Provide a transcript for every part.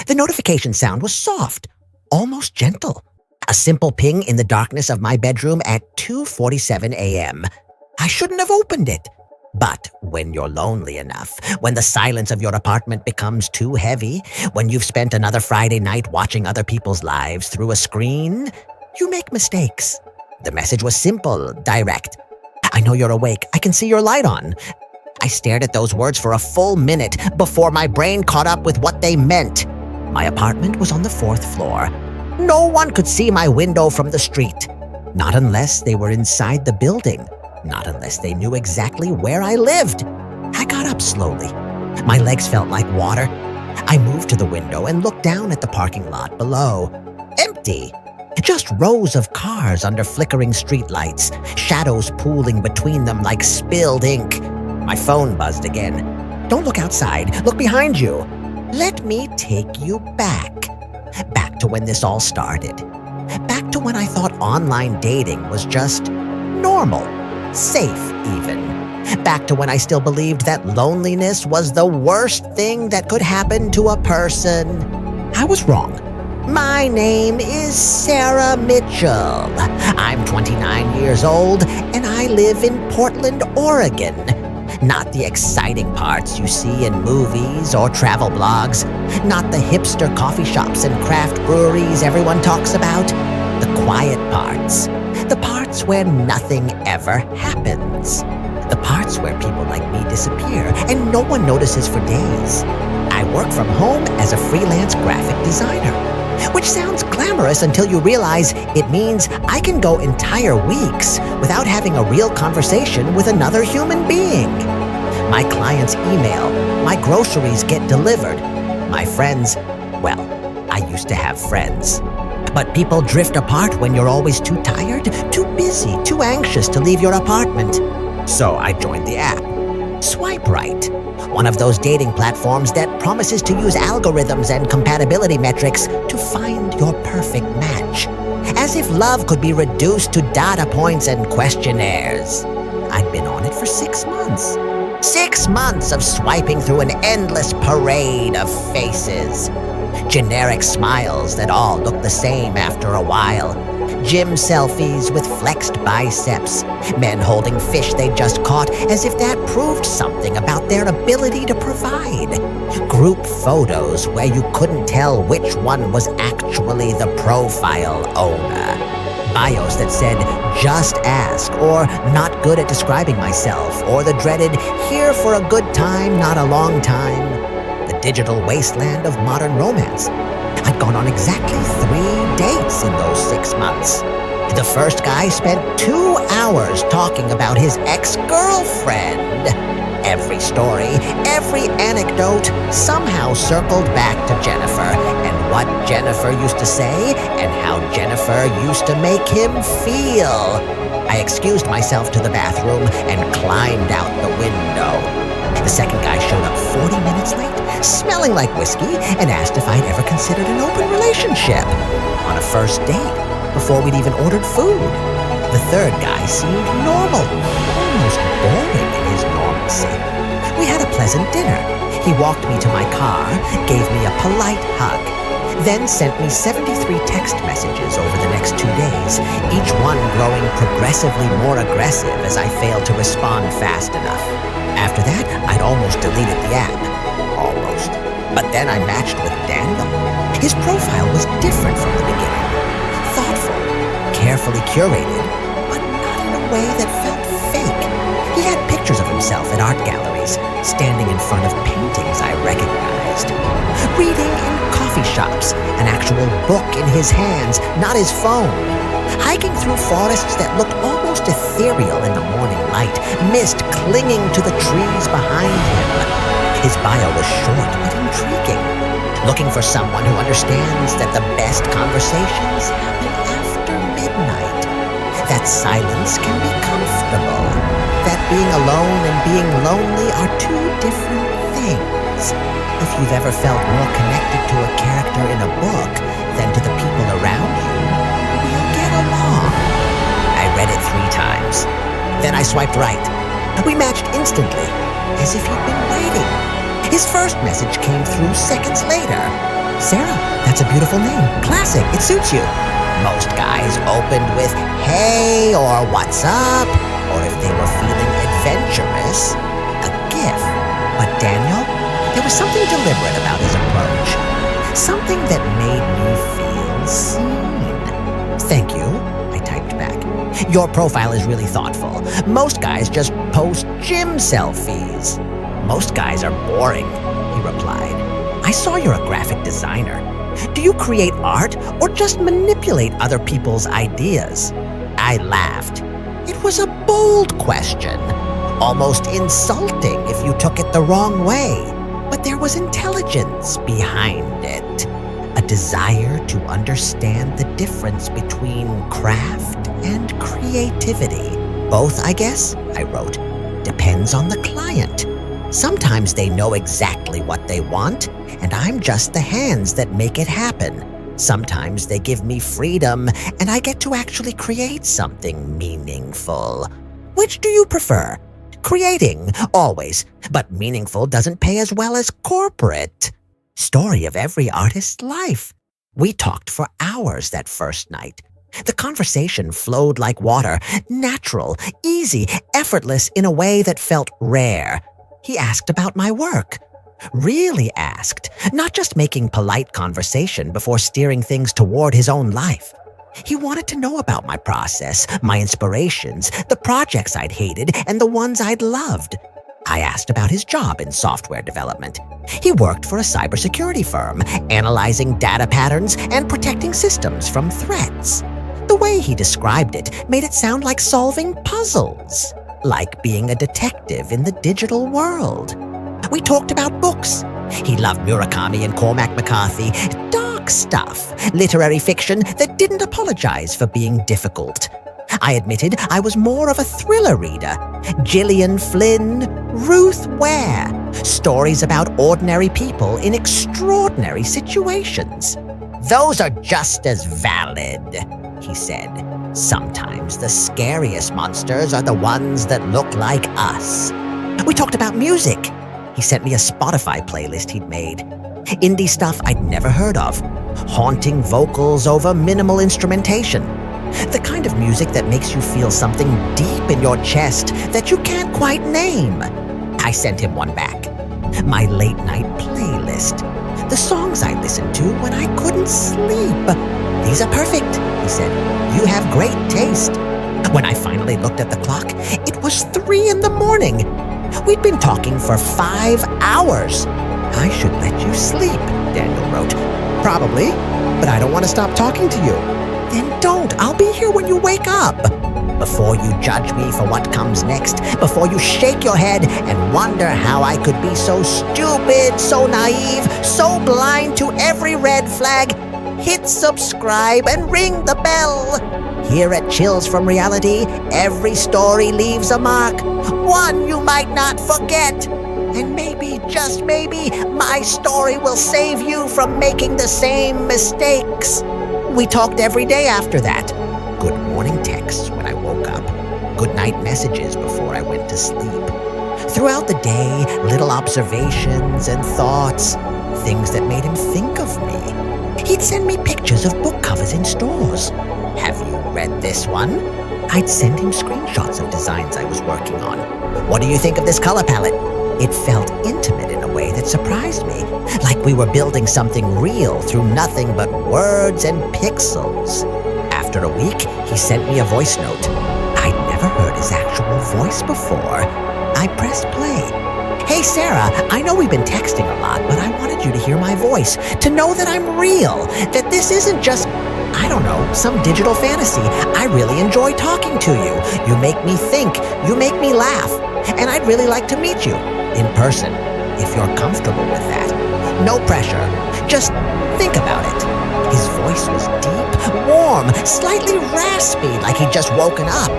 The notification sound was soft, almost gentle. A simple ping in the darkness of my bedroom at 2:47 a.m. I shouldn't have opened it. But when you're lonely enough, when the silence of your apartment becomes too heavy, when you've spent another Friday night watching other people's lives through a screen, you make mistakes. The message was simple, direct. I know you're awake. I can see your light on. I stared at those words for a full minute before my brain caught up with what they meant. My apartment was on the 4th floor. No one could see my window from the street. Not unless they were inside the building. Not unless they knew exactly where I lived. I got up slowly. My legs felt like water. I moved to the window and looked down at the parking lot below. Empty. Just rows of cars under flickering streetlights, shadows pooling between them like spilled ink. My phone buzzed again. Don't look outside. Look behind you. Let me take you back. Back to when this all started. Back to when I thought online dating was just normal. Safe, even. Back to when I still believed that loneliness was the worst thing that could happen to a person. I was wrong. My name is Sarah Mitchell. I'm 29 years old, and I live in Portland, Oregon. Not the exciting parts you see in movies or travel blogs. Not the hipster coffee shops and craft breweries everyone talks about. The quiet parts. The parts where nothing ever happens. The parts where people like me disappear and no one notices for days. I work from home as a freelance graphic designer, which sounds glamorous until you realize it means I can go entire weeks without having a real conversation with another human being. My clients email, my groceries get delivered. My friends, well, I used to have friends. But people drift apart when you're always too tired, too busy, too anxious to leave your apartment. So I joined the app. Swipe Right, one of those dating platforms that promises to use algorithms and compatibility metrics to find your perfect match. As if love could be reduced to data points and questionnaires. I'd been on it for 6 months. 6 months of swiping through an endless parade of faces. Generic smiles that all look the same after a while. Gym selfies with flexed biceps. Men holding fish they just caught as if that proved something about their ability to provide. Group photos where you couldn't tell which one was actually the profile owner. Bios that said, just ask, or not good at describing myself, or the dreaded, here for a good time, not a long time. The digital wasteland of modern romance. I'd gone on exactly 3 dates in those 6 months. The first guy spent 2 hours talking about his ex-girlfriend. Every story, every anecdote somehow circled back to Jennifer and what Jennifer used to say and how Jennifer used to make him feel. I excused myself to the bathroom and climbed out the window. The second guy showed up 40 minutes late, smelling like whiskey, and asked if I'd ever considered an open relationship. On a first date, before we'd even ordered food. The third guy seemed normal, almost boring in his normalcy. We had a pleasant dinner. He walked me to my car, gave me a polite hug, then sent me 73 text messages over the next 2 days, each one growing progressively more aggressive as I failed to respond fast enough. After that, I'd almost deleted the app. Almost. But then I matched with Daniel. His profile was different from the beginning. Thoughtful, carefully curated, but not in a way that felt fake. He had pictures of himself at art galleries, standing in front of paintings I recognized. Reading in coffee shops, an actual book in his hands, not his phone. Hiking through forests that looked almost ethereal in the morning light, mist clinging to the trees behind him. His bio was short but intriguing. Looking for someone who understands that the best conversations happen after midnight. That silence can be comfortable. That being alone and being lonely are 2 different things. If you've ever felt more connected to a character in a book than to the people around you, we'll get along. I read it 3 times. Then I swiped right. We matched instantly, as if he'd been waiting. His first message came through seconds later. Sarah, that's a beautiful name. Classic, it suits you. Most guys opened with, hey, or what's up, or if they were feeling adventurous, a GIF. But Daniel, there was something deliberate about his approach. Something that made me feel seen. Thank you, I typed back. Your profile is really thoughtful. Most guys just post gym selfies. Most guys are boring, he replied. I saw you're a graphic designer. Do you create art or just manipulate other people's ideas? I laughed. It was a bold question, almost insulting if you took it the wrong way. But there was intelligence behind it. A desire to understand the difference between craft and creativity. Both, I guess, I wrote, depends on the client. Sometimes they know exactly what they want, and I'm just the hands that make it happen. Sometimes they give me freedom, and I get to actually create something meaningful. Which do you prefer? Creating, always, but meaningful doesn't pay as well as corporate. Story of every artist's life. We talked for hours that first night. The conversation flowed like water, natural, easy, effortless in a way that felt rare. He asked about my work. Really asked, not just making polite conversation before steering things toward his own life. He wanted to know about my process, my inspirations, the projects I'd hated, and the ones I'd loved. I asked about his job in software development. He worked for a cybersecurity firm, analyzing data patterns and protecting systems from threats. The way he described it made it sound like solving puzzles, like being a detective in the digital world. We talked about books. He loved Murakami and Cormac McCarthy, dark stuff, literary fiction that didn't apologize for being difficult. I admitted I was more of a thriller reader. Gillian Flynn, Ruth Ware, stories about ordinary people in extraordinary situations. Those are just as valid, he said. Sometimes the scariest monsters are the ones that look like us. We talked about music. He sent me a Spotify playlist he'd made. Indie stuff I'd never heard of. Haunting vocals over minimal instrumentation. The kind of music that makes you feel something deep in your chest that you can't quite name. I sent him one back. My late night playlist. The songs I listened to when I couldn't sleep. These are perfect, he said. You have great taste. When I finally looked at the clock, it was 3 a.m. We'd been talking for 5 hours. I should let you sleep, Daniel wrote. Probably, but I don't want to stop talking to you. Then don't. I'll be here when you wake up. Before you judge me for what comes next, before you shake your head and wonder how I could be so stupid, so naive, so blind to every red flag, hit subscribe and ring the bell. Here at Chills from Reality, every story leaves a mark, one you might not forget. And maybe, just maybe, my story will save you from making the same mistakes. We talked every day after that. Good morning texts when I woke up. Good night messages before I went to sleep. Throughout the day, little observations and thoughts, things that made him think of me. He'd send me pictures of book covers in stores. Have you read this one? I'd send him screenshots of designs I was working on. What do you think of this color palette? It felt intimate in a way that surprised me, like we were building something real through nothing but words and pixels. After a week, he sent me a voice note. I'd never heard his actual voice before. I pressed play. Hey Sarah, I know we've been texting a lot, but I wanted you to hear my voice, to know that I'm real, that this isn't just, I don't know, some digital fantasy. I really enjoy talking to you. You make me think, you make me laugh, and I'd really like to meet you. In person, if you're comfortable with that. No pressure. Just think about it. His voice was deep, warm, slightly raspy, like he'd just woken up.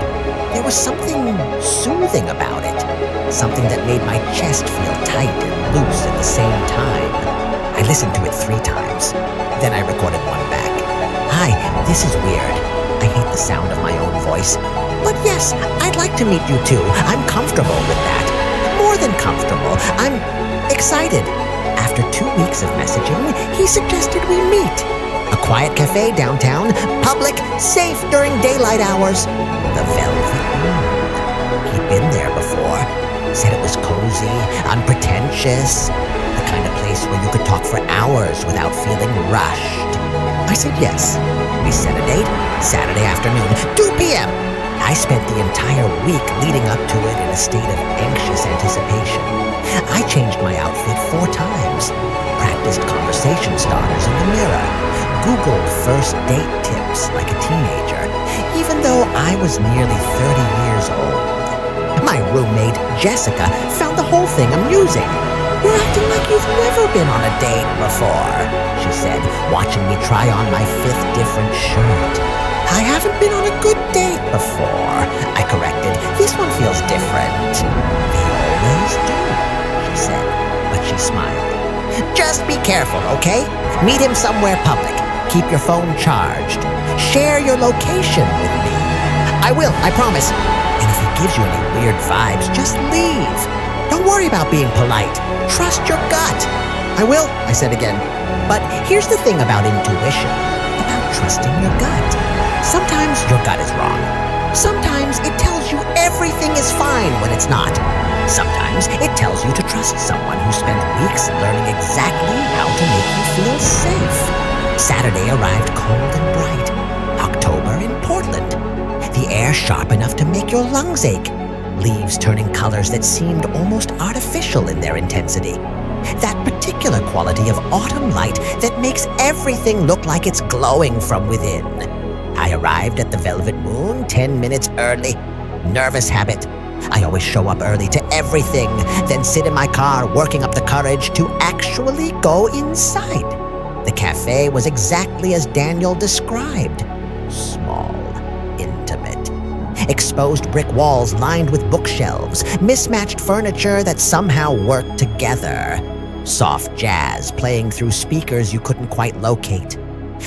There was something soothing about it. Something that made my chest feel tight and loose at the same time. I listened to it 3 times. Then I recorded one back. Hi, this is weird. I hate the sound of my own voice. But yes, I'd like to meet you too. I'm comfortable with that. More than comfortable. I'm excited. After after 2 weeks of messaging, he suggested we meet. A quiet cafe downtown, public, safe during daylight hours. The Velvet Room. He'd been there before. Said it was cozy, unpretentious, the kind of place where you could talk for hours without feeling rushed. I said yes. We set a date, Saturday afternoon, 2 p.m. I spent the entire week leading up to it in a state of anxious anticipation. I changed my outfit 4 times, practiced conversation starters in the mirror, Googled first date tips like a teenager, even though I was nearly 30 years old. My roommate, Jessica, found the whole thing amusing. "You're acting like you've never been on a date before," she said, watching me try on my 5th different shirt. "I haven't been on a good date before," I corrected. "This one feels different." "They always do," she said, but she smiled. "Just be careful, okay? Meet him somewhere public. Keep your phone charged. Share your location with me." "I will, I promise. And if he gives you any weird vibes, just leave. Don't worry about being polite. Trust your gut." "I will," I said again. But here's the thing about intuition, about trusting your gut. Sometimes your gut is wrong. Sometimes it tells you everything is fine when it's not. Sometimes it tells you to trust someone who spent weeks learning exactly how to make you feel safe. Saturday arrived cold and bright. October in Portland. The air sharp enough to make your lungs ache. Leaves turning colors that seemed almost artificial in their intensity. That particular quality of autumn light that makes everything look like it's glowing from within. I arrived at the Velvet Moon 10 minutes early. Nervous habit. I always show up early to everything, then sit in my car working up the courage to actually go inside. The cafe was exactly as Daniel described. Small. Intimate. Exposed brick walls lined with bookshelves, mismatched furniture that somehow worked together. Soft jazz playing through speakers you couldn't quite locate.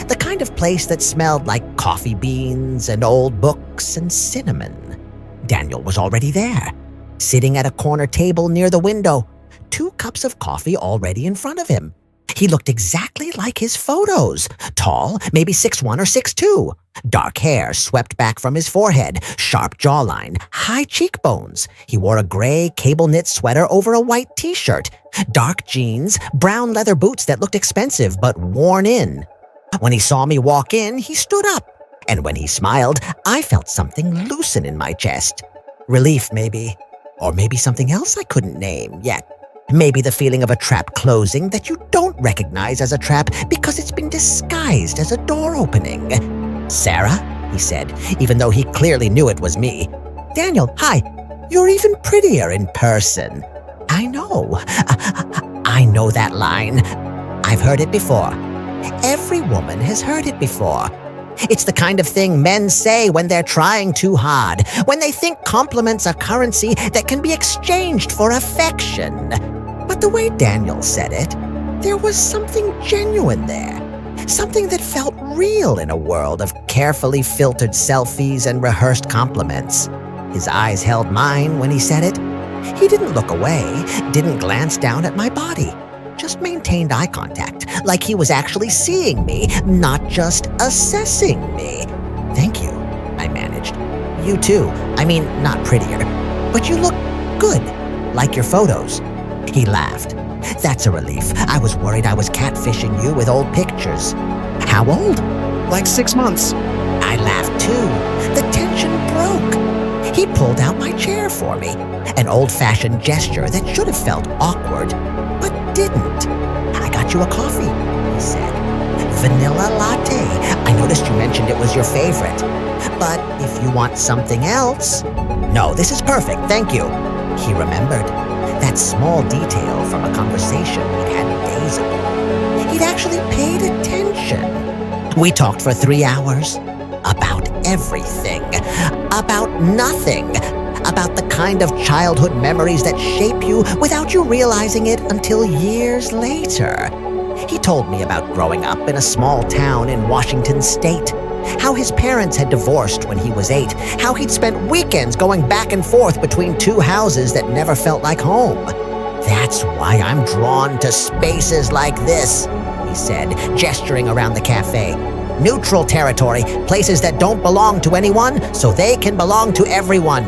The kind of place that smelled like coffee beans and old books and cinnamon. Daniel was already there, sitting at a corner table near the window, 2 cups of coffee already in front of him. He looked exactly like his photos. Tall, maybe 6'1" or 6'2". Dark hair swept back from his forehead, sharp jawline, high cheekbones. He wore a gray cable-knit sweater over a white t-shirt, dark jeans, brown leather boots that looked expensive but worn in. When he saw me walk in, he stood up. And when he smiled, I felt something loosen in my chest. Relief, maybe. Or maybe something else I couldn't name yet. Maybe the feeling of a trap closing that you don't recognize as a trap because it's been disguised as a door opening. "Sarah," he said, even though he clearly knew it was me. "Daniel, hi. You're even prettier in person." "I know. I know that line. I've heard it before. Every woman has heard it before. It's the kind of thing men say when they're trying too hard, when they think compliments are currency that can be exchanged for affection." But the way Daniel said it, there was something genuine there. Something that felt real in a world of carefully filtered selfies and rehearsed compliments. His eyes held mine when he said it. He didn't look away, didn't glance down at my body. Just maintained eye contact, like he was actually seeing me, not just assessing me. "Thank you," I managed. "You too. I mean, not prettier. But you look good, like your photos." He laughed. "That's a relief. I was worried I was catfishing you with old pictures." "How old?" "Like 6 months." I laughed too. The tension broke. He pulled out my chair for me, an old-fashioned gesture that should have felt awkward, but didn't. "I got you a coffee," he said. "Vanilla latte. I noticed you mentioned it was your favorite. But if you want something else..." "No, this is perfect, thank you." He remembered. That small detail from a conversation we'd had days ago. He'd actually paid attention. We talked for 3 hours. About everything. About nothing. About the kind of childhood memories that shape you without you realizing it until years later. He told me about growing up in a small town in Washington state, how his parents had divorced when he was 8, how he'd spent weekends going back and forth between 2 houses that never felt like home. That's why I'm drawn to spaces like this, he said, gesturing around the cafe. Neutral territory, places that don't belong to anyone, so they can belong to everyone.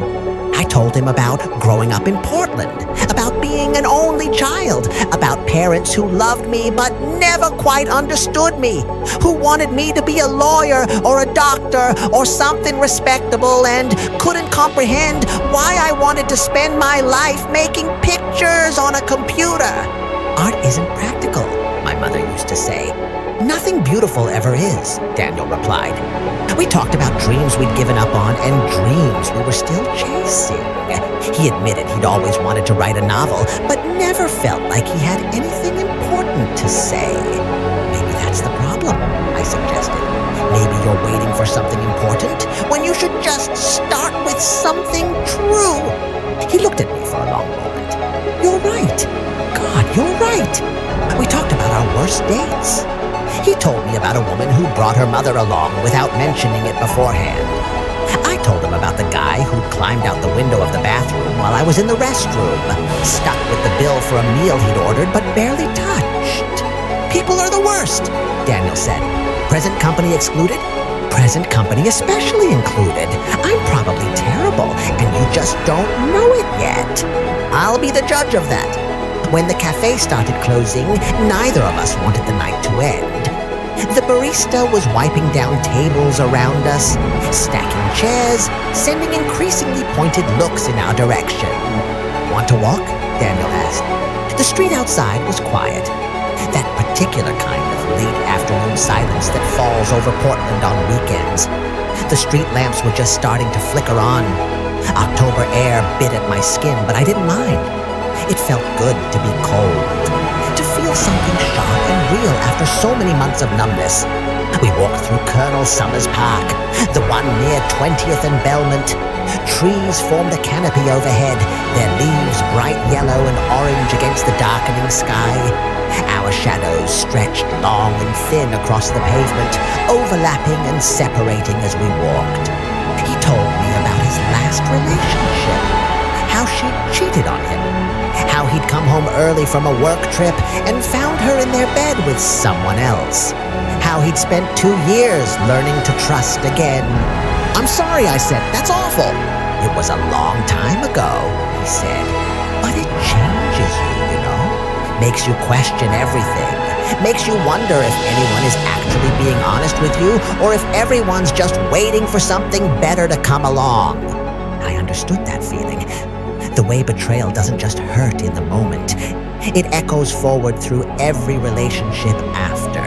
I told him about growing up in Portland, about being an only child, about parents who loved me but never quite understood me, who wanted me to be a lawyer or a doctor or something respectable and couldn't comprehend why I wanted to spend my life making pictures on a computer. Art isn't practical, my mother used to say. Nothing beautiful ever is, Daniel replied. We talked about dreams we'd given up on and dreams we were still chasing. He admitted he'd always wanted to write a novel, but never felt like he had anything important to say. Maybe that's the problem, I suggested. Maybe you're waiting for something important when you should just start with something true. He looked at me for a long moment. You're right. God, you're right. We talked about our worst dates. He told me about a woman who brought her mother along without mentioning it beforehand. I told him about the guy who'd climbed out the window of the bathroom while I was in the restroom, stuck with the bill for a meal he'd ordered but barely touched. People are the worst, Daniel said. Present company excluded? Present company especially included. I'm probably terrible, and you just don't know it yet. I'll be the judge of that. When the cafe started closing, neither of us wanted the night to end. The barista was wiping down tables around us, stacking chairs, sending increasingly pointed looks in our direction. Want to walk? Daniel asked. The street outside was quiet. That particular kind of late afternoon silence that falls over Portland on weekends. The street lamps were just starting to flicker on. October air bit at my skin, but I didn't mind. It felt good to be cold, to feel something sharp and real after so many months of numbness. We walked through Colonel Summers Park, the one near 20th and Belmont. Trees formed a canopy overhead, their leaves bright yellow and orange against the darkening sky. Our shadows stretched long and thin across the pavement, overlapping and separating as we walked. He told me about his last relationship, how she'd cheated on him, how he'd come home early from a work trip and found her in their bed with someone else, how he'd spent 2 years learning to trust again. I'm sorry, I said. That's awful. It was a long time ago, he said. But it changes you, makes you question everything, makes you wonder if anyone is actually being honest with you or if everyone's just waiting for something better to come along. I understood that feeling. The way betrayal doesn't just hurt in the moment. It echoes forward through every relationship after.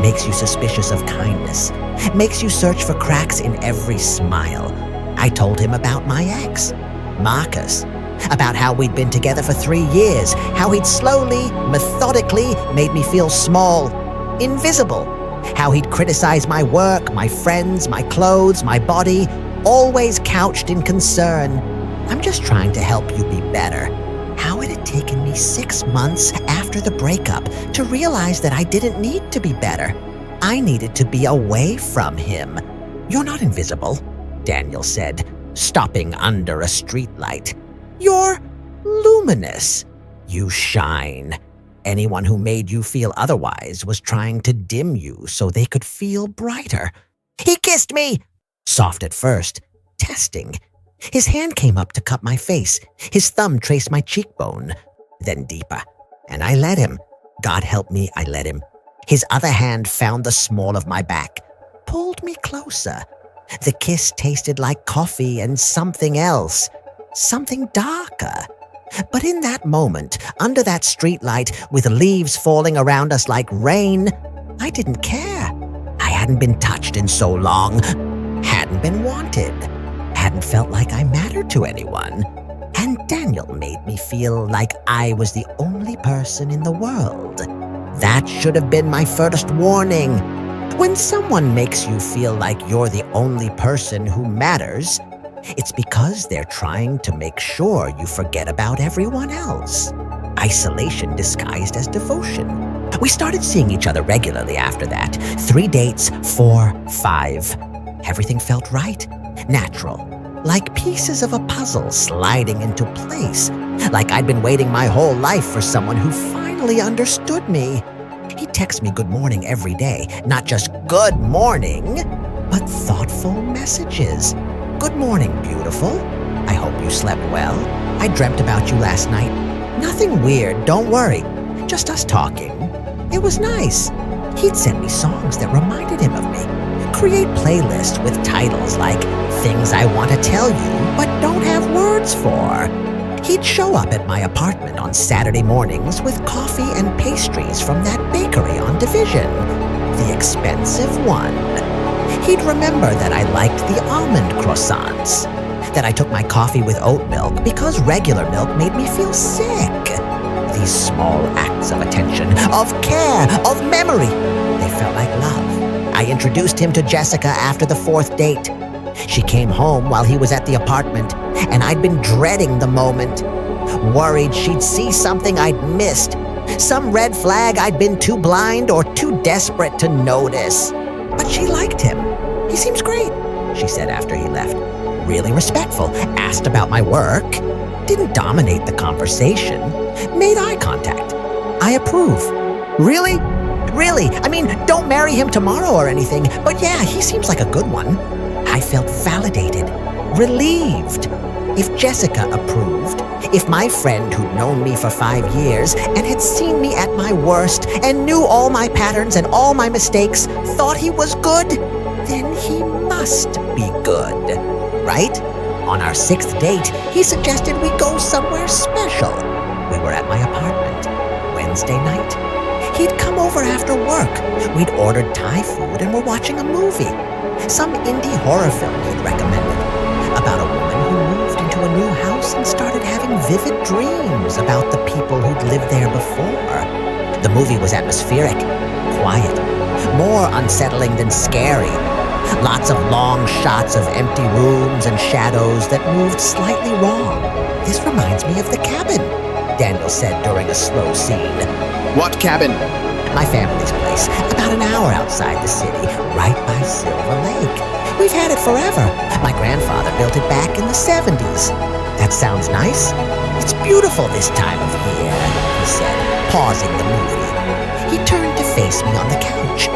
Makes you suspicious of kindness. Makes you search for cracks in every smile. I told him about my ex, Marcus. About how we'd been together for 3 years. How he'd slowly, methodically made me feel small, invisible. How he'd criticized my work, my friends, my clothes, my body, always couched in concern. I'm just trying to help you be better. How had it taken me 6 months after the breakup to realize that I didn't need to be better? I needed to be away from him. You're not invisible, Daniel said, stopping under a streetlight. You're luminous. You shine. Anyone who made you feel otherwise was trying to dim you so they could feel brighter. He kissed me! Soft at first, testing. His hand came up to cup my face. His thumb traced my cheekbone, then deeper. And I let him. God help me, I let him. His other hand found the small of my back, pulled me closer. The kiss tasted like coffee and something else, something darker. But in that moment, under that streetlight, with leaves falling around us like rain, I didn't care. I hadn't been touched in so long, hadn't been wanted, hadn't felt like I mattered to anyone. And Daniel made me feel like I was the only person in the world. That should have been my first warning. When someone makes you feel like you're the only person who matters, it's because they're trying to make sure you forget about everyone else. Isolation disguised as devotion. We started seeing each other regularly after that. 3 dates, 4, 5. Everything felt right, natural, like pieces of a puzzle sliding into place. Like I'd been waiting my whole life for someone who finally understood me. He texts me good morning every day, not just good morning, but thoughtful messages. Good morning, beautiful. I hope you slept well. I dreamt about you last night. Nothing weird, don't worry. Just us talking. It was nice. He'd send me songs that reminded him of me. Create playlists with titles like Things I Want to Tell You But Don't Have Words For. He'd show up at my apartment on Saturday mornings with coffee and pastries from that bakery on Division, the expensive one. He'd remember that I liked the almond croissants, that I took my coffee with oat milk because regular milk made me feel sick. These small acts of attention, of care, of memory, they felt like love. I introduced him to Jessica after the 4th date. She came home while he was at the apartment, and I'd been dreading the moment, worried she'd see something I'd missed, some red flag I'd been too blind or too desperate to notice. But she liked him. He seems great, she said after he left. Really respectful, asked about my work, didn't dominate the conversation, made eye contact. I approve. Really? Really? I mean, don't marry him tomorrow or anything, but yeah, he seems like a good one. I felt validated, relieved. If Jessica approved, if my friend who'd known me for 5 years and had seen me at my worst and knew all my patterns and all my mistakes thought he was good, then he must be good, right? On our 6th date, he suggested we go somewhere special. We were at my apartment, Wednesday night. He'd come over after work. We'd ordered Thai food and were watching a movie. Some indie horror film he'd recommended about a woman who moved into a new house and started having vivid dreams about the people who'd lived there before. The movie was atmospheric, quiet, more unsettling than scary. Lots of long shots of empty rooms and shadows that moved slightly wrong. This reminds me of The Cabin, Daniel said during a slow scene. What cabin? My family's place, about an hour outside the city, right by Silver Lake. We've had it forever. My grandfather built it back in the 70s. That sounds nice. It's beautiful this time of year, he said, pausing the movie. He turned to face me on the couch.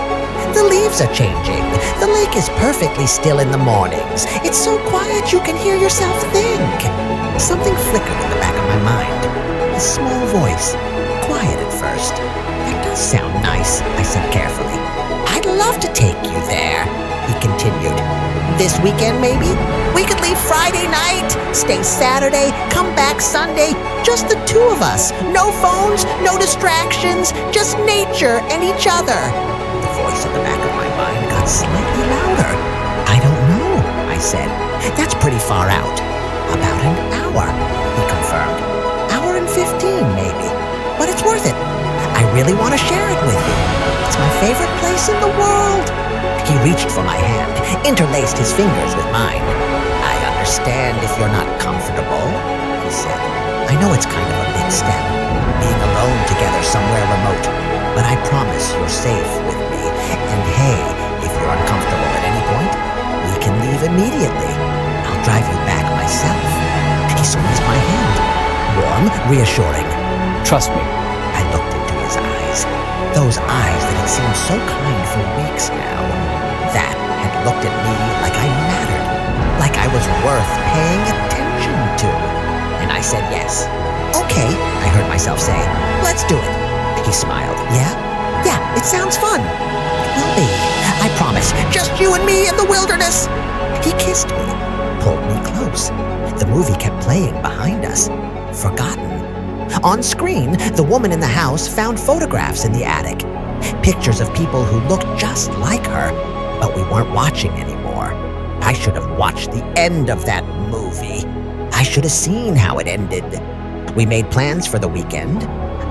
The leaves are changing. The lake is perfectly still in the mornings. It's so quiet you can hear yourself think. Something flickered in the back of my mind. A small voice, quiet at first. That does sound nice, I said carefully. I'd love to take you there, he continued. This weekend, maybe? We could leave Friday night, stay Saturday, come back Sunday, just the 2 of us. No phones, no distractions, just nature and each other. The voice at the back of my mind got slightly louder. I don't know, I said. That's pretty far out. About an hour, he confirmed. Hour and 15, maybe. But it's worth it. I really want to share it with you. It's my favorite place in the world. He reached for my hand, interlaced his fingers with mine. I understand if you're not comfortable, he said. I know it's kind of a big step, being alone together somewhere remote, but I promise you're safe with me. And hey, if you're uncomfortable at any point, we can leave immediately. I'll drive you back myself. He squeezed my hand, warm, reassuring. Trust me. I looked into his eyes, those eyes that had seemed so kind for weeks now, that had looked at me like I mattered, like I was worth paying attention to. And I said yes. Okay, I heard myself say, let's do it. He smiled. Yeah, it sounds fun. It will be, I promise, just you and me in the wilderness. He kissed me, pulled me close. The movie kept playing behind us, forgotten. On screen, the woman in the house found photographs in the attic. Pictures of people who looked just like her, but we weren't watching anymore. I should have watched the end of that movie. I should have seen how it ended. We made plans for the weekend.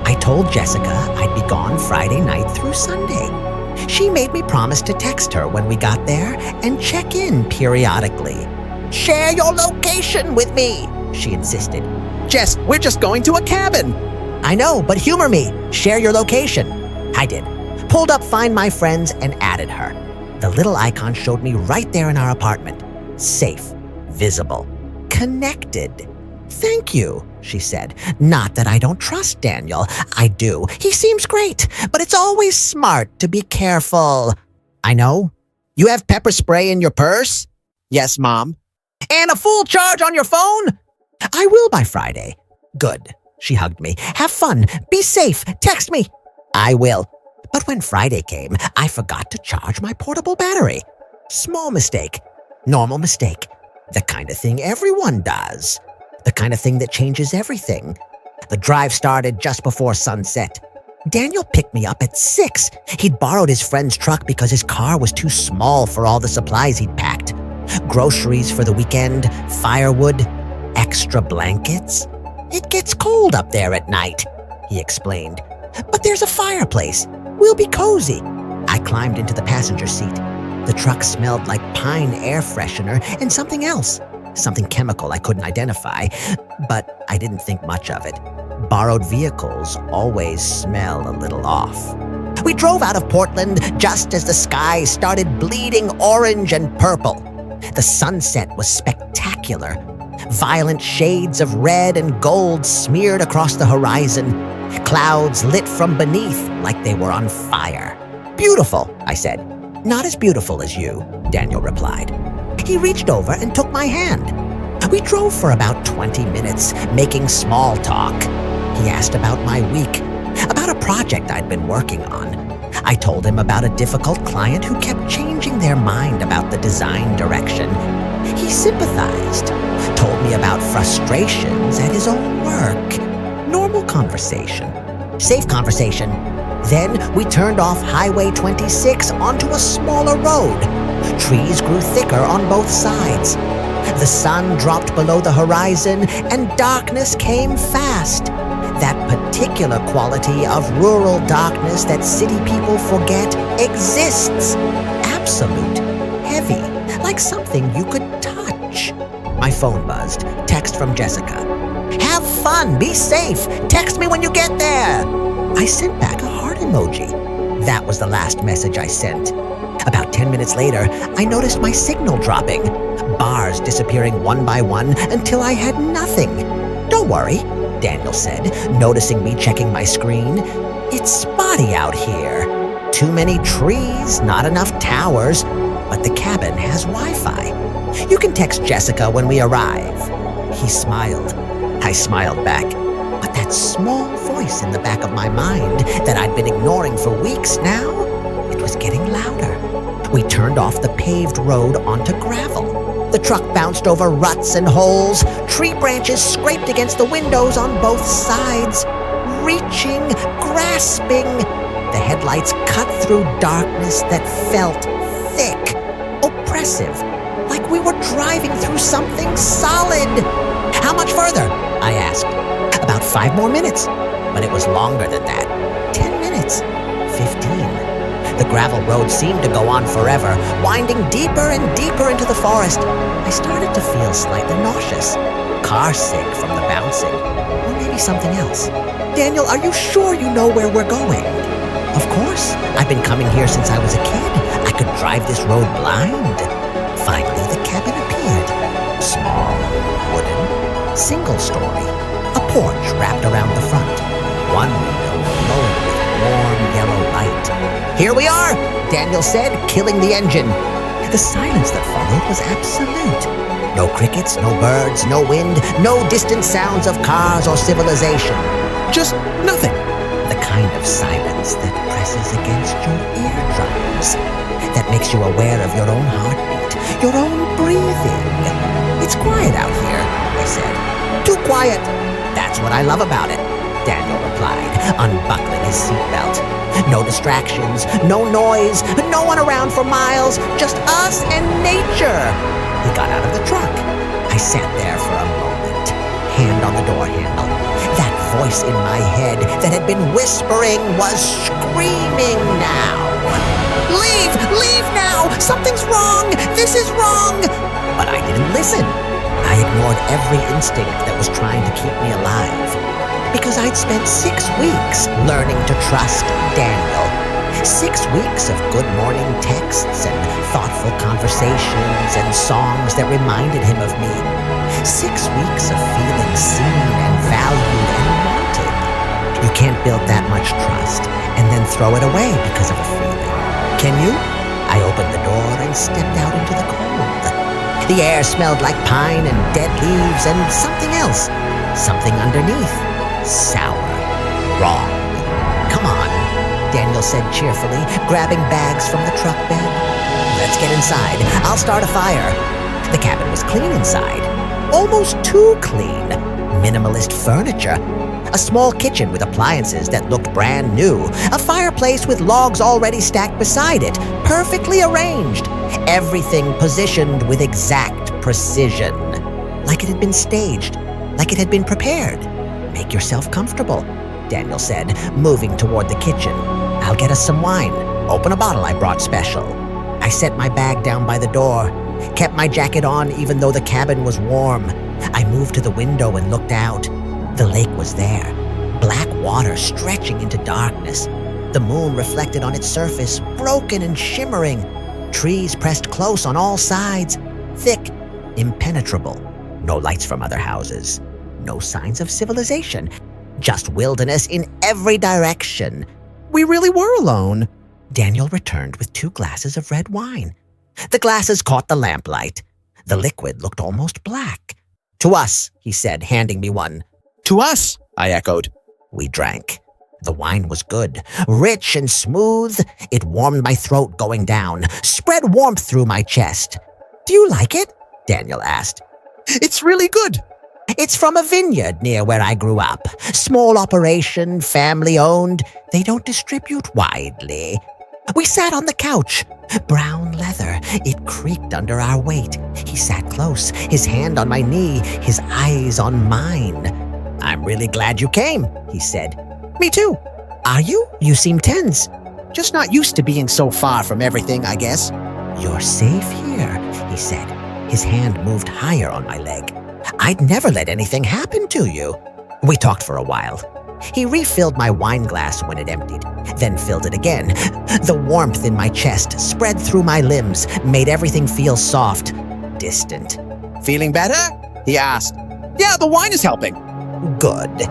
I told Jessica I'd be gone Friday night through Sunday. She made me promise to text her when we got there and check in periodically. Share your location with me, she insisted. Jess, we're just going to a cabin. I know, but humor me. Share your location. I did. Pulled up Find My Friends and added her. The little icon showed me right there in our apartment. Safe, visible, connected. Thank you, she said. Not that I don't trust Daniel. I do. He seems great, but it's always smart to be careful. I know. You have pepper spray in your purse? Yes, Mom. And a full charge on your phone? I will by Friday. Good. She hugged me. Have fun. Be safe. Text me. I will. But when Friday came, I forgot to charge my portable battery. Small mistake. Normal mistake. The kind of thing everyone does. The kind of thing that changes everything. The drive started just before sunset. Daniel picked me up at 6. He'd borrowed his friend's truck because his car was too small for all the supplies he'd packed. Groceries for the weekend, firewood, extra blankets. It gets cold up there at night, he explained. But there's a fireplace. We'll be cozy. I climbed into the passenger seat. The truck smelled like pine air freshener and something else. Something chemical I couldn't identify, but I didn't think much of it. Borrowed vehicles always smell a little off. We drove out of Portland just as the sky started bleeding orange and purple. The sunset was spectacular. Violent shades of red and gold smeared across the horizon. Clouds lit from beneath like they were on fire. Beautiful, I said. Not as beautiful as you, Daniel replied. He reached over and took my hand. We drove for about 20 minutes, making small talk. He asked about my week, about a project I'd been working on. I told him about a difficult client who kept changing their mind about the design direction. He sympathized, told me about frustrations at his own work. Normal conversation. Safe conversation. Then we turned off Highway 26 onto a smaller road. Trees grew thicker on both sides. The sun dropped below the horizon and darkness came fast. That particular quality of rural darkness that city people forget exists. Absolute. Heavy. Like something you could touch. My phone buzzed. Text from Jessica. Have fun. Be safe. Text me when you get there. I sent back a heart emoji. That was the last message I sent. About 10 minutes later, I noticed my signal dropping. Bars disappearing one by one until I had nothing. Don't worry, Daniel said, noticing me checking my screen. It's spotty out here. Too many trees, not enough towers, but the cabin has Wi-Fi. You can text Jessica when we arrive. He smiled. I smiled back. But that small voice in the back of my mind that I'd been ignoring for weeks now, it was getting louder. We turned off the paved road onto gravel. The truck bounced over ruts and holes. Tree branches scraped against the windows on both sides. Reaching, grasping. The headlights cut through darkness that felt thick, oppressive, like we were driving through something solid. How much further? I asked. About 5 more minutes. But it was longer than that. 10 minutes. 15. The gravel road seemed to go on forever, winding deeper and deeper into the forest. I started to feel slightly nauseous, car sick from the bouncing, or maybe something else. Daniel, are you sure you know where we're going? Of course. I've been coming here since I was a kid. I could drive this road blind. Finally, the cabin appeared. Small, wooden, single story. A porch wrapped around the front. One window glowing with warm yellow light. Here we are, Daniel said, killing the engine. The silence that followed was absolute. No crickets, no birds, no wind, no distant sounds of cars or civilization. Just nothing. The kind of silence that presses against your eardrums, that makes you aware of your own heartbeat, your own breathing. It's quiet out here, I said. Too quiet. That's what I love about it, Daniel replied, unbuckling his seatbelt. No distractions, no noise, no one around for miles, just us and nature. He got out of the truck. I sat there for a moment, hand on the door handle. That voice in my head that had been whispering was screaming now. Leave! Leave now! Something's wrong! This is wrong! But I didn't listen. I ignored every instinct that was trying to keep me alive. Because I'd spent 6 weeks learning to trust Daniel. 6 weeks of good morning texts and thoughtful conversations and songs that reminded him of me. 6 weeks of feeling seen and valued and wanted. You can't build that much trust and then throw it away because of a feeling. Can you? I opened the door and stepped out into the cold. The air smelled like pine and dead leaves and something else. Something underneath. Sour. Wrong. Come on, Daniel said cheerfully, grabbing bags from the truck bed. Let's get inside. I'll start a fire. The cabin was clean inside. Almost too clean. Minimalist furniture. A small kitchen with appliances that looked brand new. A fireplace with logs already stacked beside it. Perfectly arranged. Everything positioned with exact precision. Like it had been staged. Like it had been prepared. Make yourself comfortable, Daniel said, moving toward the kitchen. I'll get us some wine. Open a bottle I brought special. I set my bag down by the door. Kept my jacket on even though the cabin was warm. I moved to the window and looked out. The lake was there, black water stretching into darkness. The moon reflected on its surface, broken and shimmering. Trees pressed close on all sides, thick, impenetrable. No lights from other houses. No signs of civilization. Just wilderness in every direction. We really were alone. Daniel returned with 2 glasses of red wine. The glasses caught the lamplight. The liquid looked almost black. To us, he said, handing me one. To us, I echoed. We drank. The wine was good, rich and smooth. It warmed my throat going down, spread warmth through my chest. Do you like it? Daniel asked. It's really good. It's from a vineyard near where I grew up. Small operation, family-owned. They don't distribute widely. We sat on the couch. Brown leather. It creaked under our weight. He sat close, his hand on my knee, his eyes on mine. I'm really glad you came, he said. Me too. Are you? You seem tense. Just not used to being so far from everything, I guess. You're safe here, he said. His hand moved higher on my leg. I'd never let anything happen to you. We talked for a while. He refilled my wine glass when it emptied, then filled it again. The warmth in my chest spread through my limbs, made everything feel soft, distant. Feeling better? He asked. Yeah, the wine is helping. Good.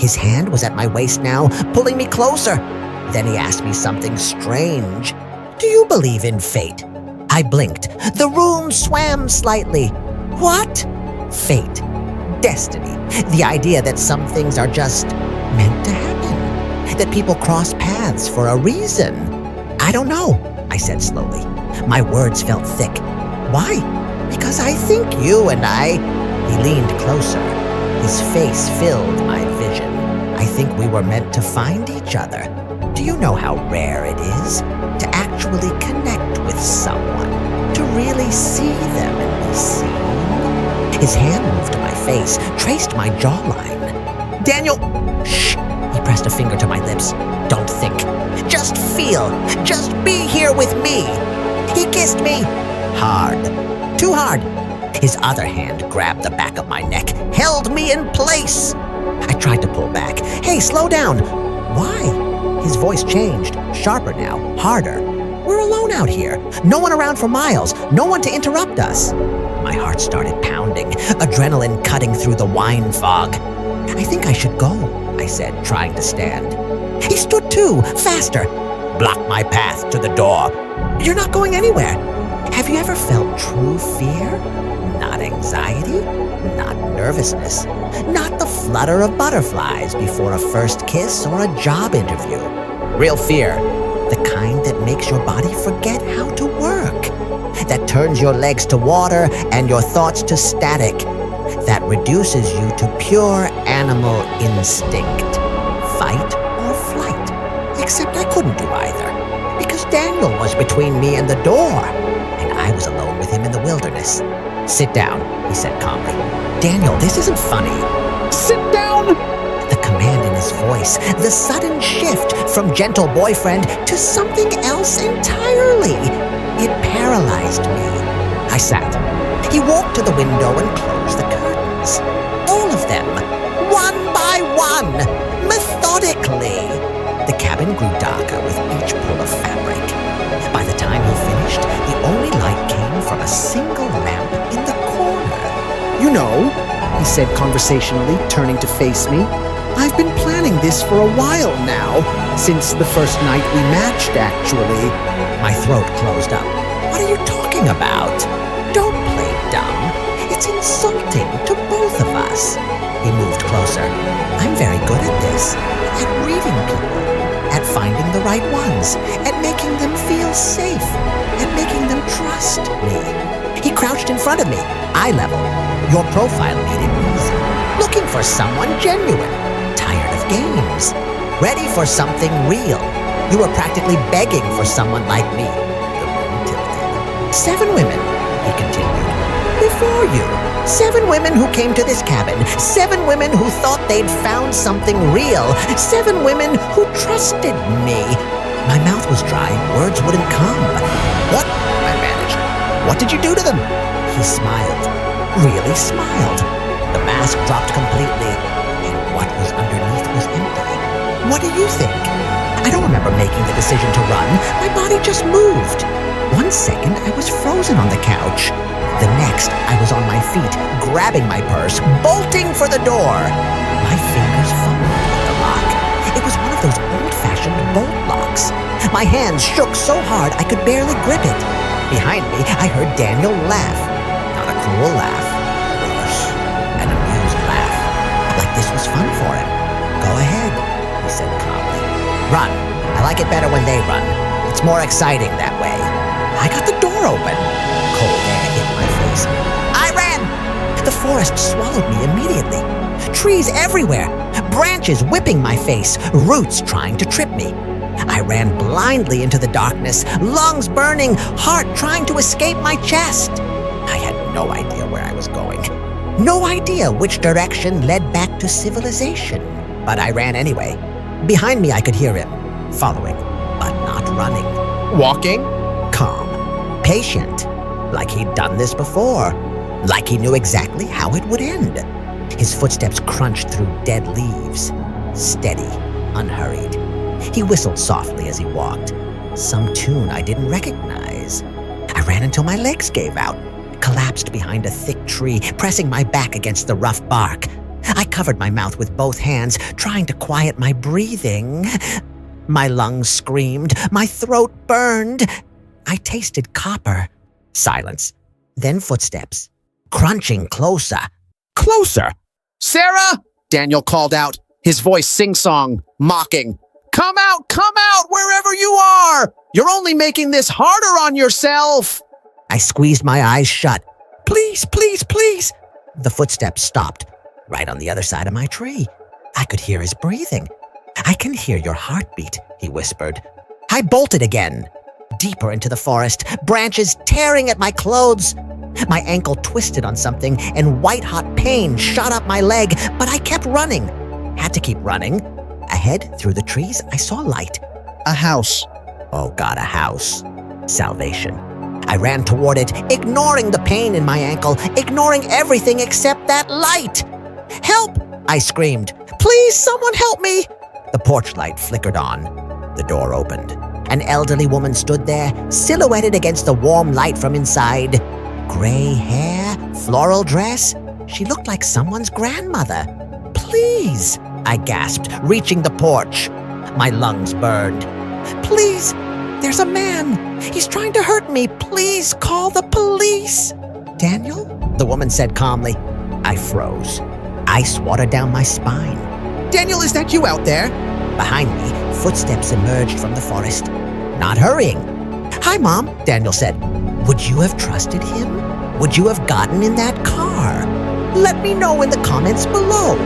His hand was at my waist now, pulling me closer. Then he asked me something strange. Do you believe in fate? I blinked. The room swam slightly. What? Fate. Destiny. The idea that some things are just meant to happen. That people cross paths for a reason. I don't know, I said slowly. My words felt thick. Why? Because I think you and I... He leaned closer. His face filled my vision. I think we were meant to find each other. Do you know how rare it is to actually connect with someone? To really see them and be seen? His hand moved to my face, traced my jawline. Daniel! Shh! He pressed a finger to my lips. Don't think. Just feel. Just be here with me. He kissed me. Hard. Too hard. His other hand grabbed the back of my neck, held me in place. I tried to pull back. Hey, slow down. Why? His voice changed, sharper now, harder. We're alone out here. No one around for miles. No one to interrupt us. My heart started pounding, adrenaline cutting through the wine fog. I think I should go, I said, trying to stand. He stood too, faster. Blocked my path to the door. You're not going anywhere. Have you ever felt true fear? Not anxiety, not nervousness, not the flutter of butterflies before a first kiss or a job interview. Real fear, the kind that makes your body forget how to work, that turns your legs to water and your thoughts to static, that reduces you to pure animal instinct, fight or flight. Except I couldn't do either, because Daniel was between me and the door, and I was alone with him in the wilderness. Sit down, he said calmly. Daniel, this isn't funny. Sit down! The command in his voice, the sudden shift from gentle boyfriend to something else entirely. It paralyzed me. I sat. He walked to the window and closed the curtains. All of them, one by one, methodically. The cabin grew darker with each pull of fabric. By the time he finished, the only light came from a single lamp in the corner. You know, he he said conversationally, turning to face me. I've been planning this for a while now, since the first night we matched, actually. My throat closed up. What are you talking about? Don't play dumb. It's insulting to both of us. He moved closer. I'm very good at this. At reading people. At finding the right ones. At making them feel safe. At making them trust me. He crouched in front of me, eye level. Your profile made it easy. Looking for someone genuine. Tired of games. Ready for something real. You were practically begging for someone like me. The room tilted. 7 women, he continued. Before you. 7 women who came to this cabin. 7 women who thought they'd found something real. 7 women who trusted me. My mouth was dry. Words wouldn't come. What? I managed. What did you do to them? He smiled. Really smiled. The mask dropped completely. What was underneath was empty. What do you think? I don't remember making the decision to run. My body just moved. 1 second, I was frozen on the couch. The next, I was on my feet, grabbing my purse, bolting for the door. My fingers fumbled with the lock. It was one of those old-fashioned bolt locks. My hands shook so hard I could barely grip it. Behind me, I heard Daniel laugh. Not a cruel laugh. Worse, an amused laugh. Like this was fun for him. Go ahead, he said calmly. Run. I like it better when they run. It's more exciting that way. I got the door open. Cold air hit my face. I ran. The forest swallowed me immediately. Trees everywhere. Branches whipping my face. Roots trying to trip me. I ran blindly into the darkness, lungs burning, heart trying to escape my chest. I had no idea where I was going. No idea which direction led back to civilization. But I ran anyway. Behind me I could hear him, following, but not running. Walking? Calm, patient, like he'd done this before, like he knew exactly how it would end. His footsteps crunched through dead leaves, steady, unhurried. He whistled softly as he walked, some tune I didn't recognize. I ran until my legs gave out, collapsed behind a thick tree, pressing my back against the rough bark. I covered my mouth with both hands, trying to quiet my breathing. My lungs screamed, my throat burned. I tasted copper. Silence. Then footsteps. Crunching closer. Closer! Sarah! Daniel called out, his voice sing-song, mocking. Come out, wherever you are! You're only making this harder on yourself! I squeezed my eyes shut. Please, please, please! The footsteps stopped, right on the other side of my tree. I could hear his breathing. I can hear your heartbeat, he whispered. I bolted again. Deeper into the forest, branches tearing at my clothes. My ankle twisted on something, and white-hot pain shot up my leg, but I kept running. Had to keep running. Ahead, through the trees, I saw light. A house. Oh God, a house. Salvation. I ran toward it, ignoring the pain in my ankle, ignoring everything except that light. Help! I screamed. Please, someone help me! The porch light flickered on. The door opened. An elderly woman stood there, silhouetted against the warm light from inside. Gray hair, floral dress. She looked like someone's grandmother. Please, I gasped, reaching the porch. My lungs burned. Please, there's a man. He's trying to hurt me. Please call the police. Daniel? The woman said calmly. I froze. Ice watered down my spine. Daniel, is that you out there? Behind me, footsteps emerged from the forest. Not hurrying. Hi, Mom, Daniel said. Would you have trusted him? Would you have gotten in that car? Let me know in the comments below.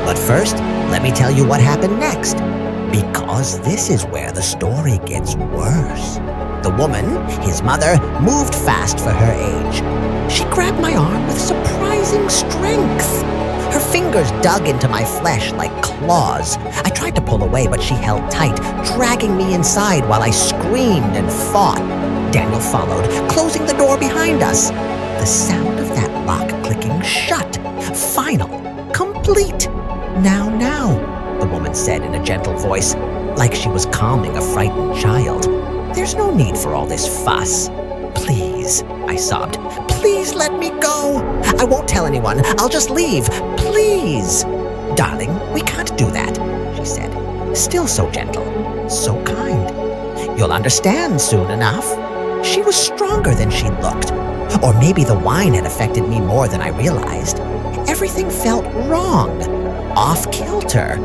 But first, let me tell you what happened next. Because this is where the story gets worse. The woman, his mother, moved fast for her age. She grabbed my arm with surprising strength. Her fingers dug into my flesh like claws. I tried to pull away, but she held tight, dragging me inside while I screamed and fought. Daniel followed, closing the door behind us. The sound of that lock clicking shut. Final. Complete. Now, the woman said in a gentle voice, like she was calming a frightened child. There's no need for all this fuss. Please, I sobbed. Please let me go. I won't tell anyone. I'll just leave. Please. Darling, we can't do that, she said. Still so gentle, so kind. You'll understand soon enough. She was stronger than she looked. Or maybe the wine had affected me more than I realized. Everything felt wrong, off-kilter.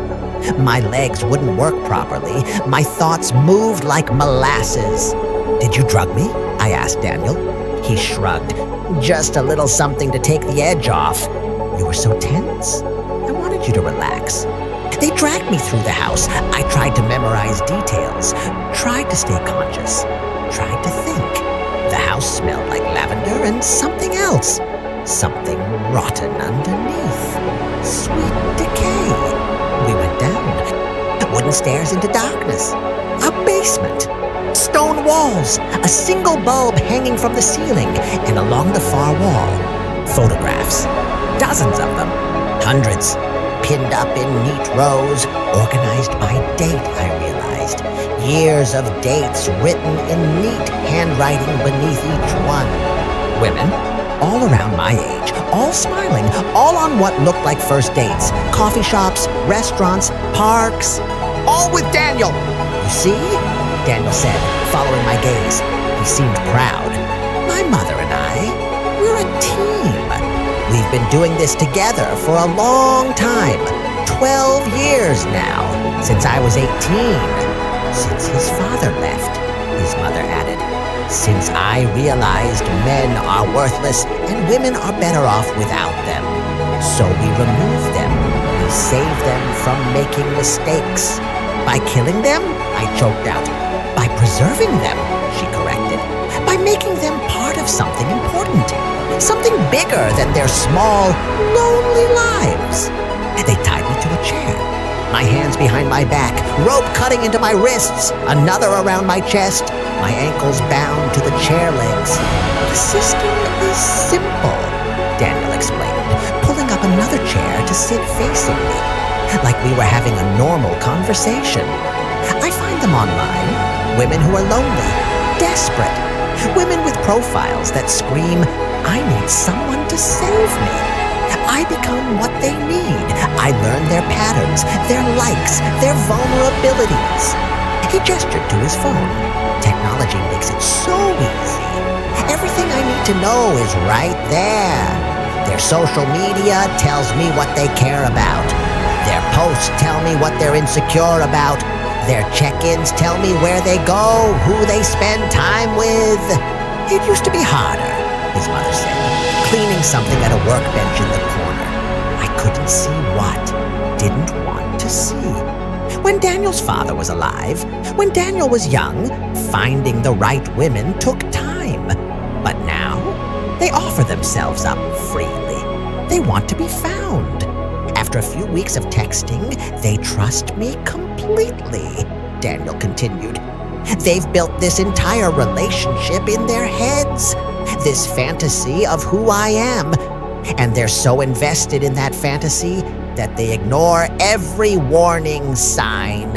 My legs wouldn't work properly. My thoughts moved like molasses. Did you drug me? I asked Daniel. He shrugged. Just a little something to take the edge off. You were so tense. I wanted you to relax. They dragged me through the house. I tried to memorize details, tried to stay conscious, tried to think. The house smelled like lavender and something else. Something rotten underneath. Sweet decay. We went down. Wooden stairs into darkness. A basement. Stone walls. A single bulb hanging from the ceiling and along the far wall. Photographs. Dozens of them. Hundreds. Pinned up in neat rows, organized by date, I realized. Years of dates written in neat handwriting beneath each one. Women, all around my age, all smiling, all on what looked like first dates. Coffee shops, restaurants, parks, all with Daniel. You see? Daniel said, following my gaze. He seemed proud. My mother and I, we're a team. We've been doing this together for a long time. 12 years now, since I was 18. Since his father left, his mother added. Since I realized men are worthless and women are better off without them. So we remove them. We save them from making mistakes. By killing them, I choked out. By preserving them, she corrected. By making them part of something important. Something bigger than their small, lonely lives. They tied me to a chair. My hands behind my back, rope cutting into my wrists, another around my chest, my ankles bound to the chair legs. The system is simple, Daniel explained, pulling up another chair to sit facing me, like we were having a normal conversation. I find them online, women who are lonely, desperate, women with profiles that scream, I need someone to save me. I become what they need. I learn their patterns, their likes, their vulnerabilities. He gestured to his phone. Technology makes it so easy. Everything I need to know is right there. Their social media tells me what they care about. Their posts tell me what they're insecure about. Their check-ins tell me where they go, who they spend time with. It used to be harder, his mother said, cleaning something at a workbench in the corner. I couldn't see what, didn't want to see. When Daniel's father was alive, when Daniel was young, finding the right women took time. But now, they offer themselves up freely. They want to be found. After a few weeks of texting, they trust me completely, Daniel continued. They've built this entire relationship in their heads, this fantasy of who I am, and they're so invested in that fantasy that they ignore every warning sign.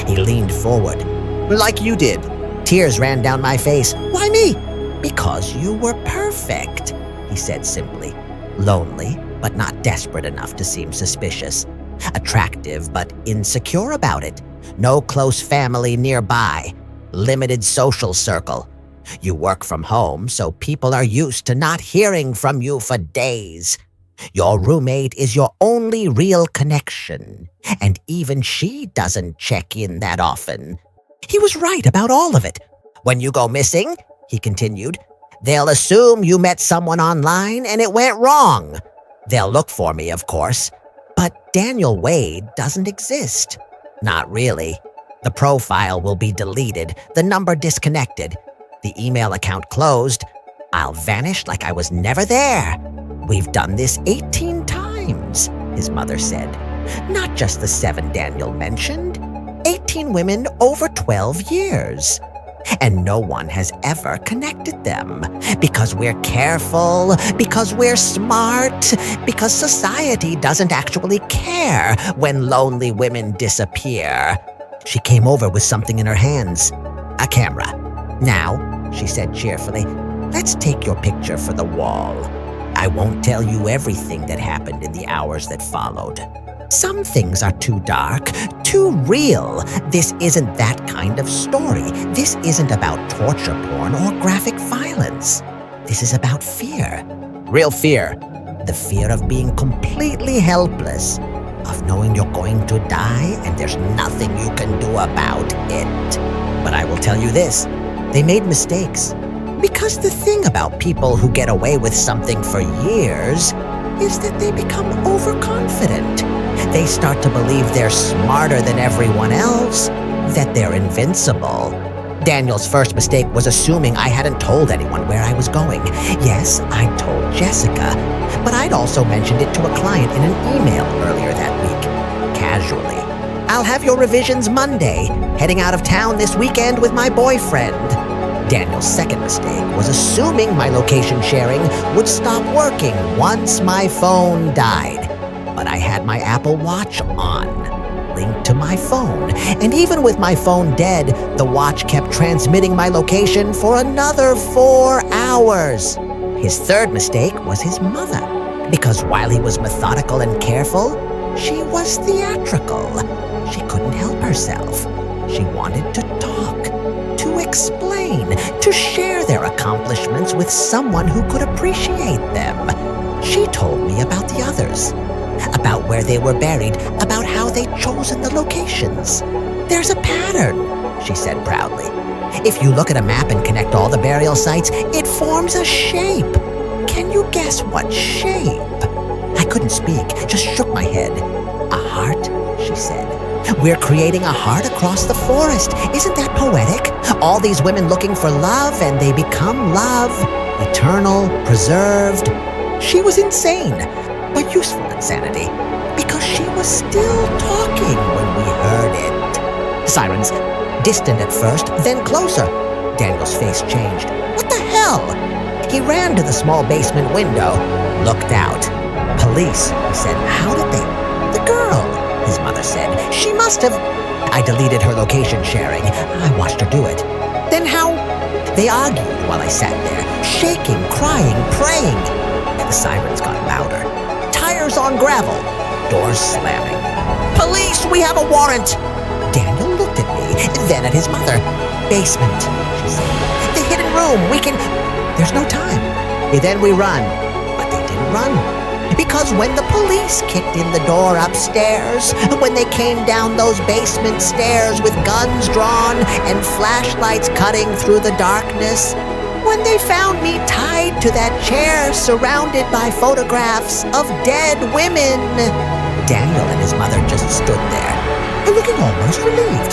He leaned forward. Like you did. Tears ran down my face. Why me? Because you were perfect, he said simply. Lonely, but not desperate enough to seem suspicious. Attractive, but insecure about it. No close family nearby. Limited social circle. You work from home, so people are used to not hearing from you for days. Your roommate is your only real connection, and even she doesn't check in that often. He was right about all of it. When you go missing, he continued, they'll assume you met someone online and it went wrong. They'll look for me, of course, but Daniel Wade doesn't exist. Not really. The profile will be deleted, the number disconnected, the email account closed. I'll vanish like I was never there. We've done this 18 times, his mother said. Not just the 7 Daniel mentioned. 18 women over 12 years. And no one has ever connected them. Because we're careful, because we're smart, because society doesn't actually care when lonely women disappear. She came over with something in her hands. A camera. Now, she said cheerfully. Let's take your picture for the wall. I won't tell you everything that happened in the hours that followed. Some things are too dark, too real. This isn't that kind of story. This isn't about torture porn or graphic violence. This is about fear. Real fear. The fear of being completely helpless, of knowing you're going to die and there's nothing you can do about it. But I will tell you this, they made mistakes. Because the thing about people who get away with something for years is that they become overconfident. They start to believe they're smarter than everyone else, that they're invincible. Daniel's first mistake was assuming I hadn't told anyone where I was going. Yes, I'd told Jessica, but I'd also mentioned it to a client in an email earlier that week, casually. I'll have your revisions Monday, heading out of town this weekend with my boyfriend. Daniel's second mistake was assuming my location sharing would stop working once my phone died. But I had my Apple Watch on, linked to my phone, and even with my phone dead, the watch kept transmitting my location for another 4 hours. His third mistake was his mother, because while he was methodical and careful, she was theatrical. She couldn't help herself. She wanted to talk, to explain, to share their accomplishments with someone who could appreciate them. She told me about the others, about where they were buried, about how they'd chosen the locations. There's a pattern, she said proudly. If you look at a map and connect all the burial sites, it forms a shape. Can you guess what shape? I couldn't speak, just shook my head. A heart, she said. We're creating a heart across the forest. Isn't that poetic? All these women looking for love, and they become love. Eternal, preserved. She was insane, but useful insanity, because she was still talking when we heard it. Sirens, distant at first, then closer. Daniel's face changed. What the hell? He ran to the small basement window, looked out. Police, he said. How did they? The girl, his mother said. She must have. I deleted her location sharing. I watched her do it. Then how? They argued while I sat there, shaking, crying, praying. The sirens got louder. Tires on gravel. Doors slamming. Police, we have a warrant! Daniel looked at me, then at his mother. Basement, she said. The hidden room, we can... There's no time. Then we run. But they didn't run. Because when the police kicked in the door upstairs, when they came down those basement stairs with guns drawn and flashlights cutting through the darkness, when they found me tied to that chair surrounded by photographs of dead women, Daniel and his mother just stood there, looking almost relieved.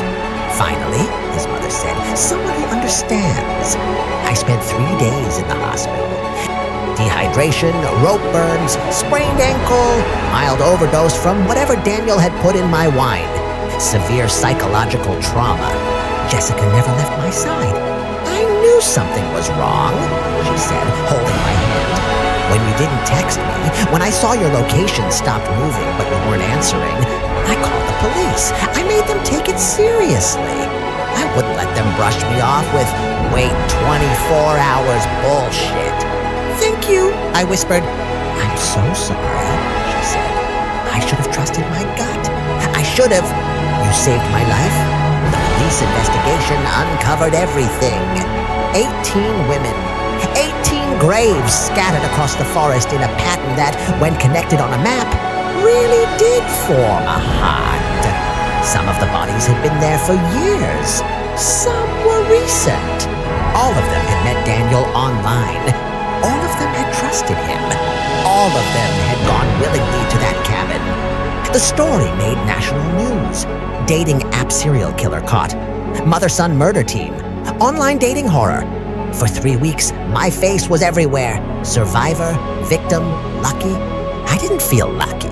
Finally, his mother said, someone who understands. I spent 3 days in the hospital. Dehydration, rope burns, sprained ankle, mild overdose from whatever Daniel had put in my wine. Severe psychological trauma. Jessica never left my side. I knew something was wrong, she said, holding my hand. When you didn't text me, when I saw your location stopped moving but you weren't answering, I called the police. I made them take it seriously. I wouldn't let them brush me off with, wait 24 hours bullshit. Thank you, I whispered. I'm so sorry, she said. I should have trusted my gut. I should have. You saved my life. The police investigation uncovered everything. 18 women. 18 graves scattered across the forest in a pattern that, when connected on a map, really did form a heart. Some of the bodies had been there for years. Some were recent. All of them had met Daniel online. All of them had trusted him. All of them had gone willingly to that cabin. The story made national news. Dating app serial killer caught. Mother-son murder team. Online dating horror. For 3 weeks, my face was everywhere. Survivor, victim, lucky. I didn't feel lucky.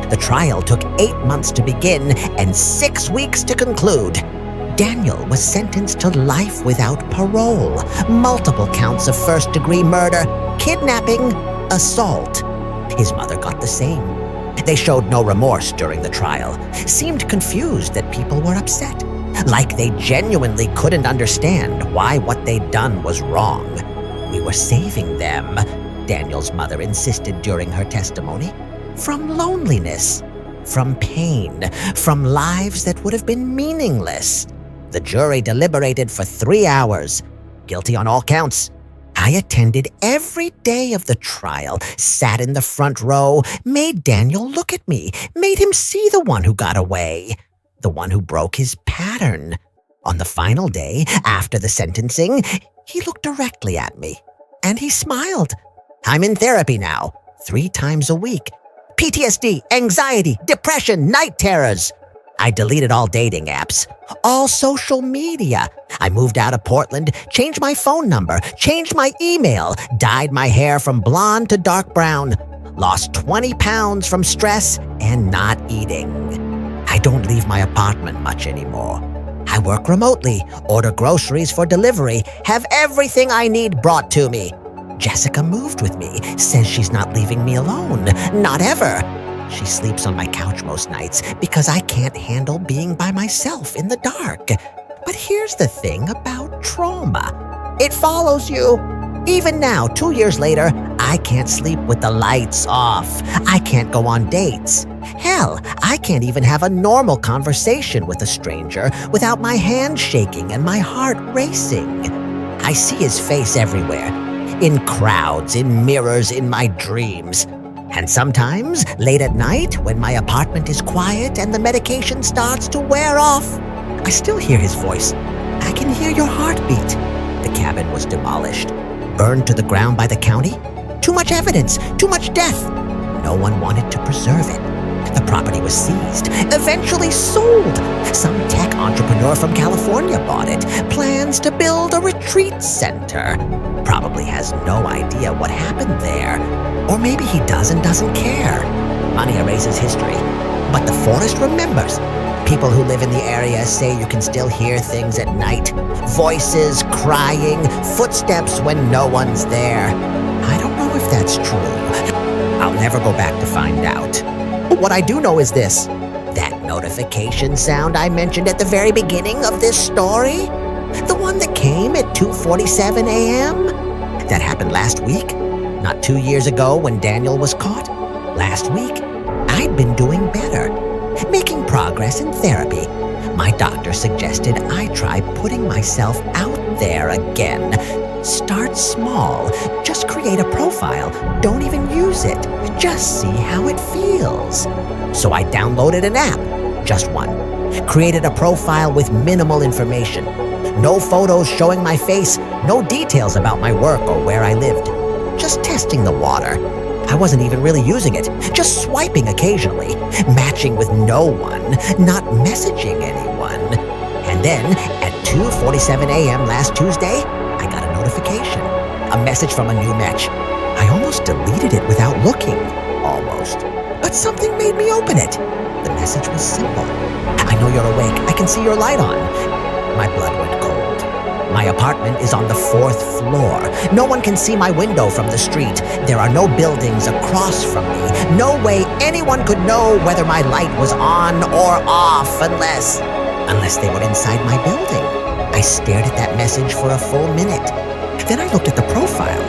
The trial took 8 months to begin and 6 weeks to conclude. Daniel was sentenced to life without parole, multiple counts of first-degree murder, kidnapping, assault. His mother got the same. They showed no remorse during the trial, seemed confused that people were upset. like they genuinely couldn't understand why what they'd done was wrong. We were saving them, Daniel's mother insisted during her testimony, from loneliness, from pain, from lives that would have been meaningless. The jury deliberated for 3 hours, guilty on all counts. I attended every day of the trial, sat in the front row, made Daniel look at me, made him see the one who got away, the one who broke his pattern. On the final day, after the sentencing, he looked directly at me, and he smiled. I'm in therapy now, 3 times a week. PTSD, anxiety, depression, night terrors. I deleted all dating apps, all social media. I moved out of Portland, changed my phone number, changed my email, dyed my hair from blonde to dark brown, lost 20 pounds from stress and not eating. I don't leave my apartment much anymore. I work remotely, order groceries for delivery, have everything I need brought to me. Jessica moved with me, says she's not leaving me alone, not ever. She sleeps on my couch most nights because I can't handle being by myself in the dark. But here's the thing about trauma. It follows you. Even now, 2 years later, I can't sleep with the lights off. I can't go on dates. Hell, I can't even have a normal conversation with a stranger without my hands shaking and my heart racing. I see his face everywhere, in crowds, in mirrors, in my dreams. And sometimes, late at night, when my apartment is quiet and the medication starts to wear off, I still hear his voice. I can hear your heartbeat. The cabin was demolished, burned to the ground by the county. Too much evidence, too much death. No one wanted to preserve it. The property was seized, eventually sold. Some tech entrepreneur from California bought it. Plans to build a retreat center. Probably has no idea what happened there. Or maybe he does and doesn't care. Money erases history, but the forest remembers. People who live in the area say you can still hear things at night. Voices, crying, footsteps when no one's there. I don't know if that's true. I'll never go back to find out. But what I do know is this. That notification sound I mentioned at the very beginning of this story? The one that came at 2:47 a.m.? That happened last week? Not 2 years ago when Daniel was caught? Last week, I'd been doing better, making progress in therapy. My doctor suggested I try putting myself out there again. Start small. Just create a profile. Don't even use it. Just see how it feels. So I downloaded an app, just one. Created a profile with minimal information. No photos showing my face, no details about my work or where I lived. Just testing the water. I wasn't even really using it, just swiping occasionally, matching with no one, not messaging anyone. And then, at 2:47 a.m. last Tuesday, I got a notification, a message from a new match. I almost deleted it without looking, almost. But something made me open it. The message was simple. I know you're awake. I can see your light on. My blood went cold. My apartment is on the 4th floor. No one can see my window from the street. There are no buildings across from me. No way anyone could know whether my light was on or off unless they were inside my building. I stared at that message for a full minute. Then I looked at the profile.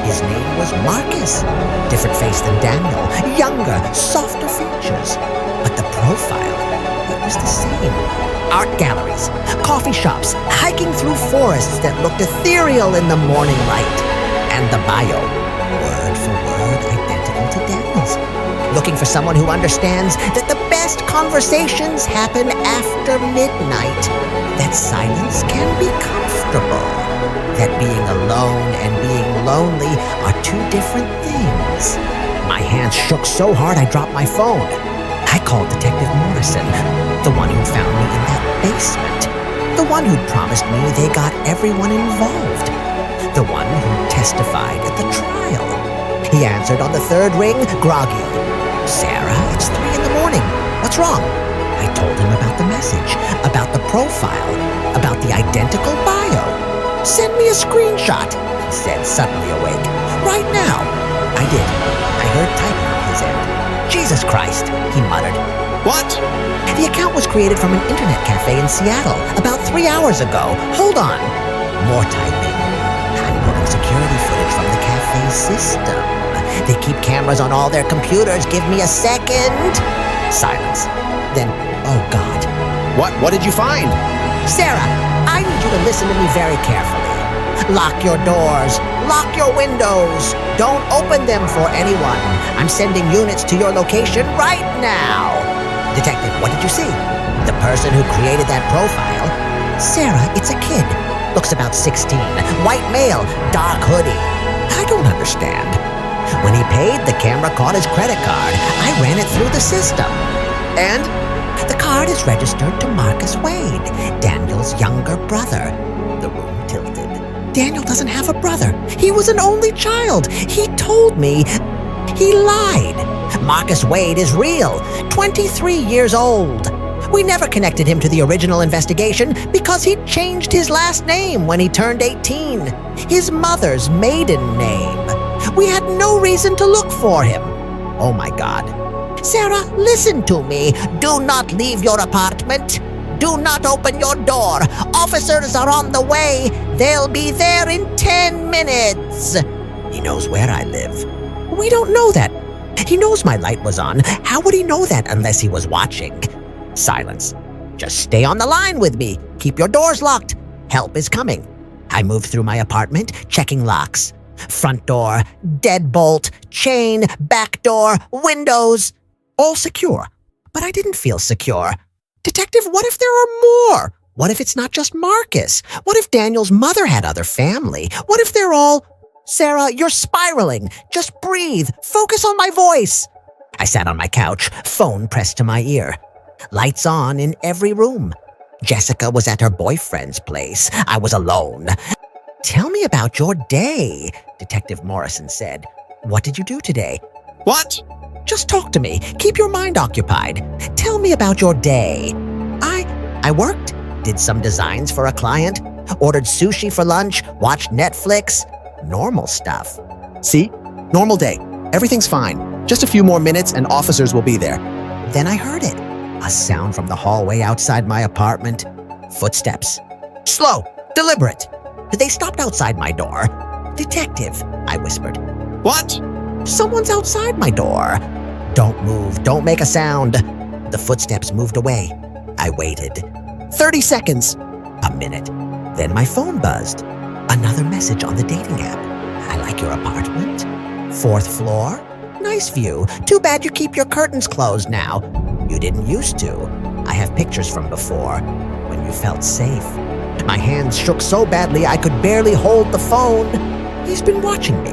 His name was Marcus. Different face than Daniel. Younger, softer features. But the profile, it was the same. Art galleries, coffee shops, hiking through forests that looked ethereal in the morning light. And the bio, word for word identical to Daniel's. Looking for someone who understands that the best conversations happen after midnight. That silence can be comfortable. That being alone and being lonely are 2 different things. My hands shook so hard I dropped my phone. I called Detective Morrison, the one who found me in that basement, the one who'd promised me they got everyone involved, the one who testified at the trial. He answered on the 3rd ring, groggy. Sarah, it's 3 in the morning. What's wrong? I told him about the message, about the profile, about the identical bio. Send me a screenshot, he said, suddenly awake. Right now. I did. I heard typing on his end. Jesus Christ, he muttered. What? The account was created from an internet cafe in Seattle about 3 hours ago. Hold on. More typing. I'm putting security footage from the cafe's system. They keep cameras on all their computers. Give me a second. Silence. Then, oh God. What did you find? Sarah, I need you to listen to me very carefully. Lock your doors. Lock your windows. Don't open them for anyone. I'm sending units to your location right now. Detective, what did you see? The person who created that profile? Sarah, it's a kid. Looks about 16. White male. Dark hoodie. I don't understand. When he paid, the camera caught his credit card. I ran it through the system. And? The card is registered to Marcus Wade, Daniel's younger brother. The room tilted. Daniel doesn't have a brother. He was an only child. He told me. He lied. Marcus Wade is real, 23 years old. We never connected him to the original investigation because he changed his last name when he turned 18. His mother's maiden name. We had no reason to look for him. Oh my God. Sarah, listen to me. Do not leave your apartment. Do not open your door. Officers are on the way. They'll be there in 10 minutes. He knows where I live. We don't know that. He knows my light was on. How would he know that unless he was watching? Silence. Just stay on the line with me. Keep your doors locked. Help is coming. I moved through my apartment, checking locks. Front door, deadbolt, chain, back door, windows. All secure. But I didn't feel secure. Detective, what if there are more? What if it's not just Marcus? What if Daniel's mother had other family? What if they're all... Sarah, you're spiraling. Just breathe. Focus on my voice. I sat on my couch, phone pressed to my ear. Lights on in every room. Jessica was at her boyfriend's place. I was alone. Tell me about your day, Detective Morrison said. What did you do today? What? Just talk to me. Keep your mind occupied. Tell me about your day. I worked, did some designs for a client, ordered sushi for lunch, watched Netflix. Normal stuff. See? Normal day. Everything's fine. Just a few more minutes and officers will be there. Then I heard it. A sound from the hallway outside my apartment. Footsteps. Slow. Deliberate. They stopped outside my door. Detective, I whispered. What? Someone's outside my door. Don't move. Don't make a sound. The footsteps moved away. I waited. 30 seconds. A minute. Then my phone buzzed. Another message on the dating app. I like your apartment. 4th floor. Nice view. Too bad you keep your curtains closed now. You didn't used to. I have pictures from before, when you felt safe. My hands shook so badly I could barely hold the phone. He's been watching me,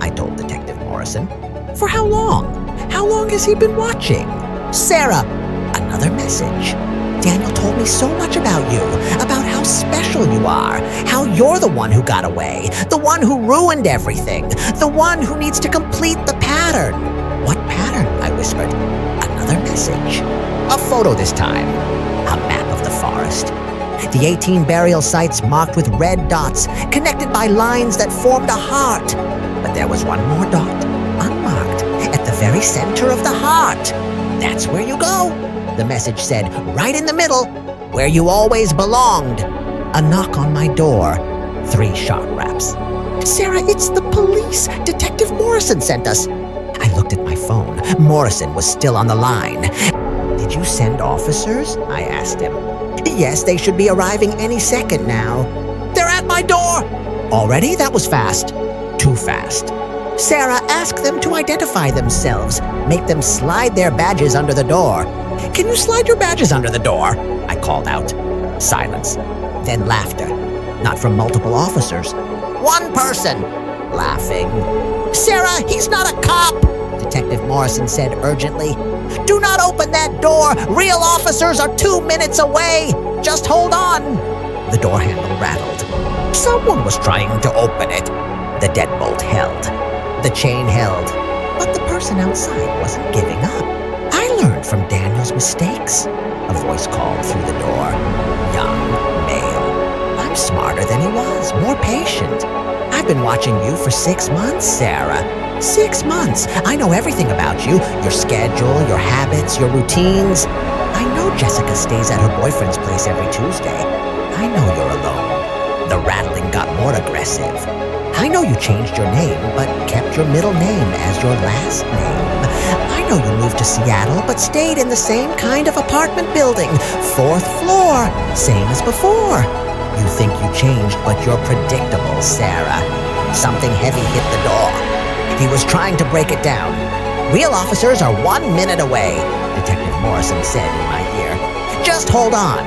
I told Detective Morrison. For how long? How long has he been watching? Sarah, another message. Daniel told me so much about you, about how special you are, how you're the one who got away, the one who ruined everything, the one who needs to complete the pattern. What pattern? I whispered. Another message. A photo this time. A map of the forest. The 18 burial sites marked with red dots, connected by lines that formed a heart. But there was one more dot, unmarked, at the very center of the heart. That's where you go. The message said, right in the middle, where you always belonged. A knock on my door. 3 shot raps. Sarah, it's the police. Detective Morrison sent us. I looked at my phone. Morrison was still on the line. Did you send officers? I asked him. Yes, they should be arriving any second now. They're at my door! Already? That was fast. Too fast. Sarah, ask them to identify themselves. Make them slide their badges under the door. Can you slide your badges under the door? I called out. Silence. Then laughter. Not from multiple officers. One person. Laughing. Sarah, he's not a cop! Detective Morrison said urgently. Do not open that door! Real officers are 2 minutes away! Just hold on! The door handle rattled. Someone was trying to open it. The deadbolt held. The chain held. But the person outside wasn't giving up. I learned from Daniel's mistakes. A voice called through the door. Young, male. I'm smarter than he was, more patient. I've been watching you for 6 months, Sarah. 6 months. I know everything about you. Your schedule, your habits, your routines. I know Jessica stays at her boyfriend's place every Tuesday. I know you're alone. The rattling got more aggressive. I know you changed your name, but kept your middle name as your last name. I know you moved to Seattle, but stayed in the same kind of apartment building, 4th floor, same as before. You think you changed, but you're predictable, Sarah. Something heavy hit the door. He was trying to break it down. Real officers are 1 minute away, Detective Morrison said in my ear. Just hold on.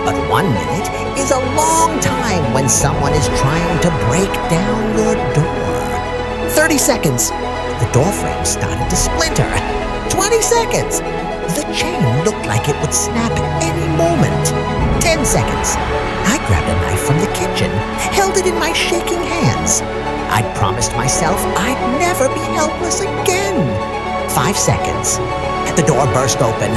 But 1 minute is a long time when someone is trying to break down your door. 30 seconds. The door frame started to splinter. 20 seconds. The chain looked like it would snap any moment. 10 seconds. I grabbed a knife from the kitchen, held it in my shaking hands. I'd promised myself I'd never be helpless again. 5 seconds. The door burst open.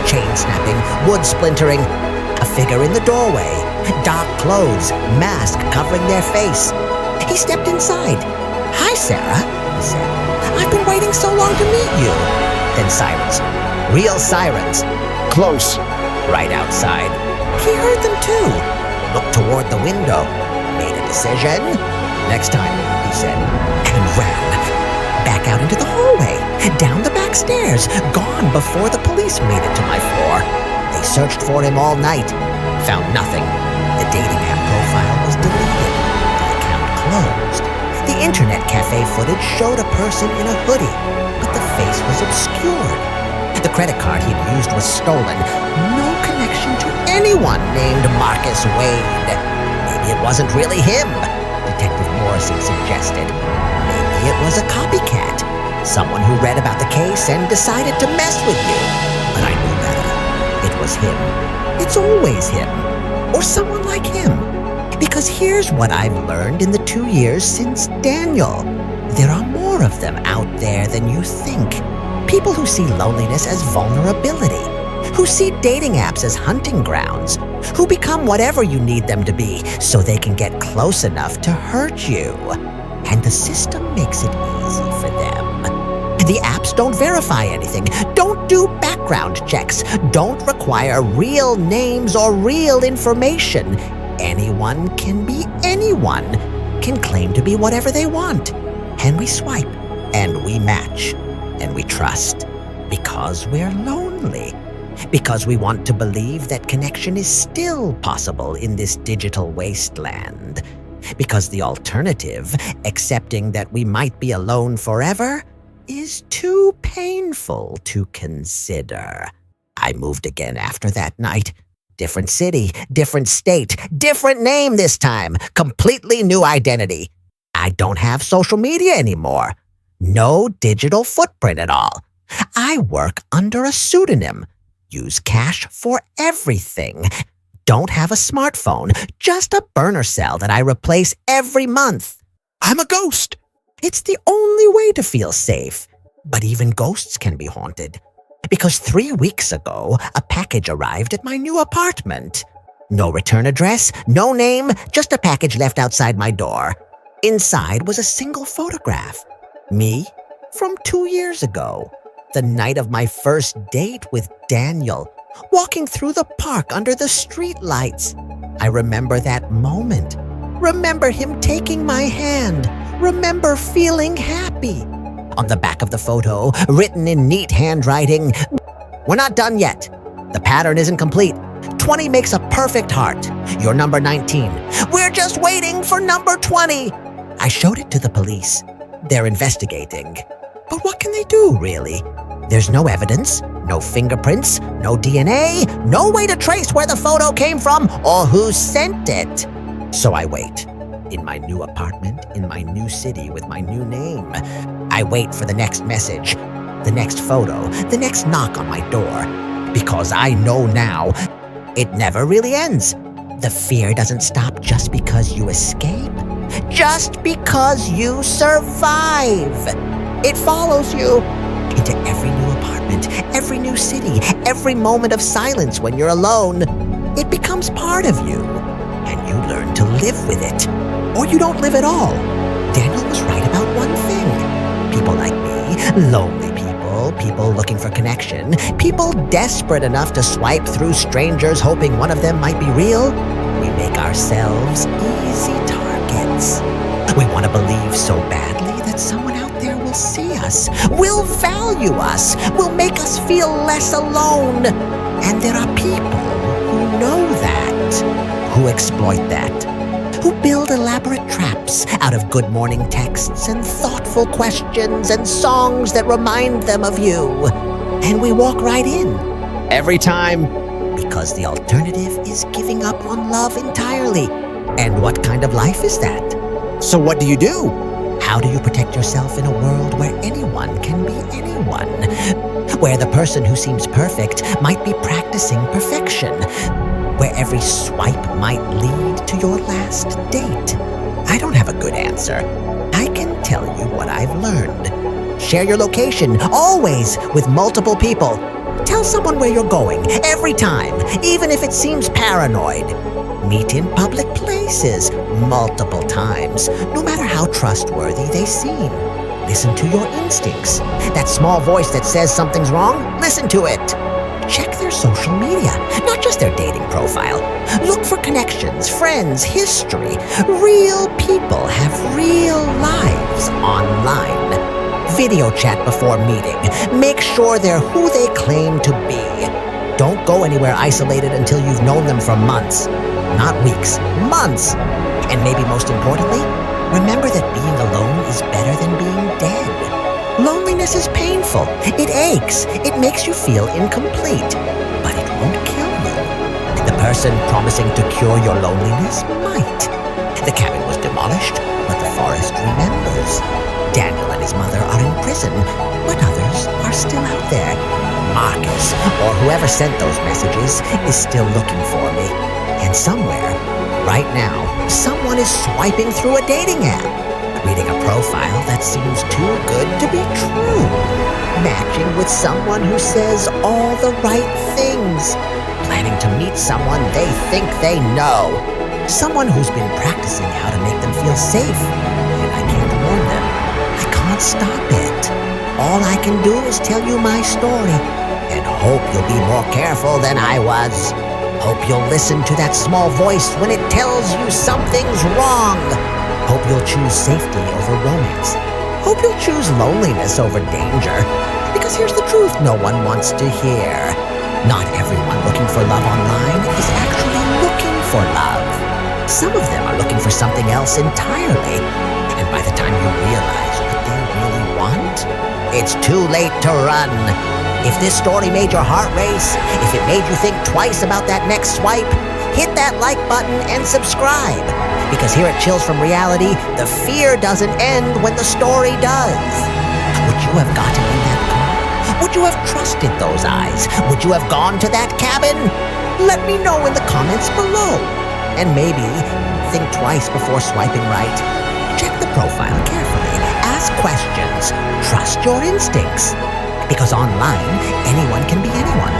Chain snapping, wood splintering. A figure in the doorway. Dark clothes, mask covering their face. He stepped inside. Hi, Sarah, he said. I've been waiting so long to meet you. Then sirens. Real sirens. Close. Right outside. He heard them too. Looked toward the window. Made a decision. Next time, he said. And ran. Back out into the hallway. Down the back stairs. Gone before the police made it to my floor. They searched for him all night. Found nothing. The dating app profile was deleted. The account closed. The internet cafe footage showed a person in a hoodie, but the face was obscured. The credit card he'd used was stolen. No connection to anyone named Marcus Wade. Maybe it wasn't really him, Detective Morrison suggested. Maybe it was a copycat. Someone who read about the case and decided to mess with you. But I knew better. It was him. It's always him. Or someone like him. Because here's what I've learned in the 2 years since Daniel. There are more of them out there than you think. People who see loneliness as vulnerability. Who see dating apps as hunting grounds. Who become whatever you need them to be so they can get close enough to hurt you. And the system makes it easy for them. The apps don't verify anything, don't do background checks, don't require real names or real information. Anyone can be anyone, can claim to be whatever they want. And we swipe, and we match, and we trust. Because we're lonely. Because we want to believe that connection is still possible in this digital wasteland. Because the alternative, accepting that we might be alone forever, is too painful to consider. I moved again after that night. Different city, different state, different name this time, completely new identity. I don't have social media anymore. No digital footprint at all. I work under a pseudonym. Use cash for everything. Don't have a smartphone, just a burner cell that I replace every month. I'm a ghost. It's the only way to feel safe. But even ghosts can be haunted. Because 3 weeks ago, a package arrived at my new apartment. No return address, no name, just a package left outside my door. Inside was a single photograph. Me from 2 years ago. The night of my first date with Daniel. Walking through the park under the streetlights. I remember that moment. Remember him taking my hand. Remember feeling happy. On the back of the photo, written in neat handwriting, "We're not done yet. The pattern isn't complete. 20 makes a perfect heart. You're number 19. We're just waiting for number 20. I showed it to the police. They're investigating. But what can they do, really? There's no evidence, no fingerprints, no DNA, no way to trace where the photo came from or who sent it. So I wait. In my new apartment, in my new city with my new name. I wait for the next message, the next photo, the next knock on my door. Because I know now, it never really ends. The fear doesn't stop just because you escape. Just because you survive. It follows you into every new apartment, every new city, every moment of silence when you're alone. It becomes part of you, and you learn to live with it. Or you don't live at all. Daniel was right about one thing. People Lonely people looking for connection, people desperate enough to swipe through strangers hoping one of them might be real. We make ourselves easy targets. We want to believe so badly that someone out there will see us, will value us, will make us feel less alone. And there are people who know that, who exploit that, who build elaborate traps out of good morning texts and thoughtful questions and songs that remind them of you. And we walk right in. Every time. Because the alternative is giving up on love entirely. And what kind of life is that? So what do you do? How do you protect yourself in a world where anyone can be anyone? Where the person who seems perfect might be practicing perfection? Where every swipe might lead to your last date? I don't have a good answer. I can tell you what I've learned. Share your location, always, with multiple people. Tell someone where you're going, every time, even if it seems paranoid. Meet in public places, multiple times, no matter how trustworthy they seem. Listen to your instincts. That small voice that says something's wrong, listen to it. Check their social media, not just their dating profile. Look for connections, friends, history. Real people have real lives online. Video chat before meeting. Make sure they're who they claim to be. Don't go anywhere isolated until you've known them for months. Not weeks, months. And maybe most importantly, remember that being alone is better than being dead. Loneliness is painful. It aches. It makes you feel incomplete. But it won't kill you. The person promising to cure your loneliness might. The cabin was demolished, but the forest remembers. Daniel and his mother are in prison, but others are still out there. Marcus, or whoever sent those messages, is still looking for me. And somewhere, right now, someone is swiping through a dating app. Reading a profile that seems too good to be true. Matching with someone who says all the right things. Planning to meet someone they think they know. Someone who's been practicing how to make them feel safe. And I can't warn them. I can't stop it. All I can do is tell you my story. And hope you'll be more careful than I was. Hope you'll listen to that small voice when it tells you something's wrong. Hope you'll choose safety over romance. Hope you'll choose loneliness over danger. Because here's the truth no one wants to hear. Not everyone looking for love online is actually looking for love. Some of them are looking for something else entirely. And by the time you realize what they really want, it's too late to run. If this story made your heart race, if it made you think twice about that next swipe, hit that like button and subscribe. Because here at Chills from Reality, the fear doesn't end when the story does. Would you have gotten in that car? Would you have trusted those eyes? Would you have gone to that cabin? Let me know in the comments below. And maybe think twice before swiping right. Check the profile carefully. Ask questions. Trust your instincts. Because online, anyone can be anyone.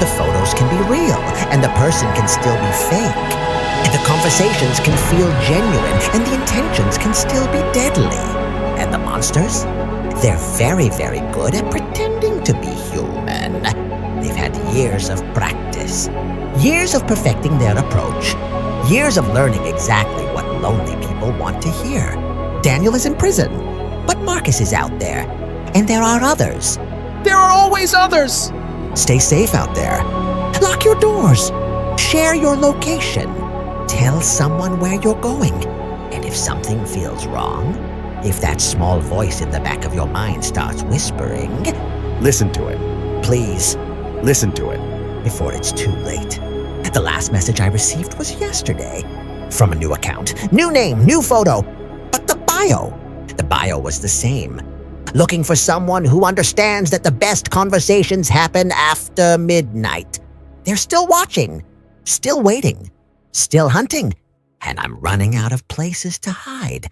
The photos can be real, and the person can still be fake. The conversations can feel genuine, and the intentions can still be deadly. And the monsters? They're very, very good at pretending to be human. They've had years of practice, years of perfecting their approach, years of learning exactly what lonely people want to hear. Daniel is in prison, but Marcus is out there, and there are others. There are always others. Stay safe out there. Lock your doors. Share your location. Tell someone where you're going. And if something feels wrong, if that small voice in the back of your mind starts whispering, listen to it. Please, listen to it. Before it's too late. The last message I received was yesterday. From a new account. New name, new photo. But the bio was the same. Looking for someone who understands that the best conversations happen after midnight. They're still watching, still waiting, still hunting, and I'm running out of places to hide.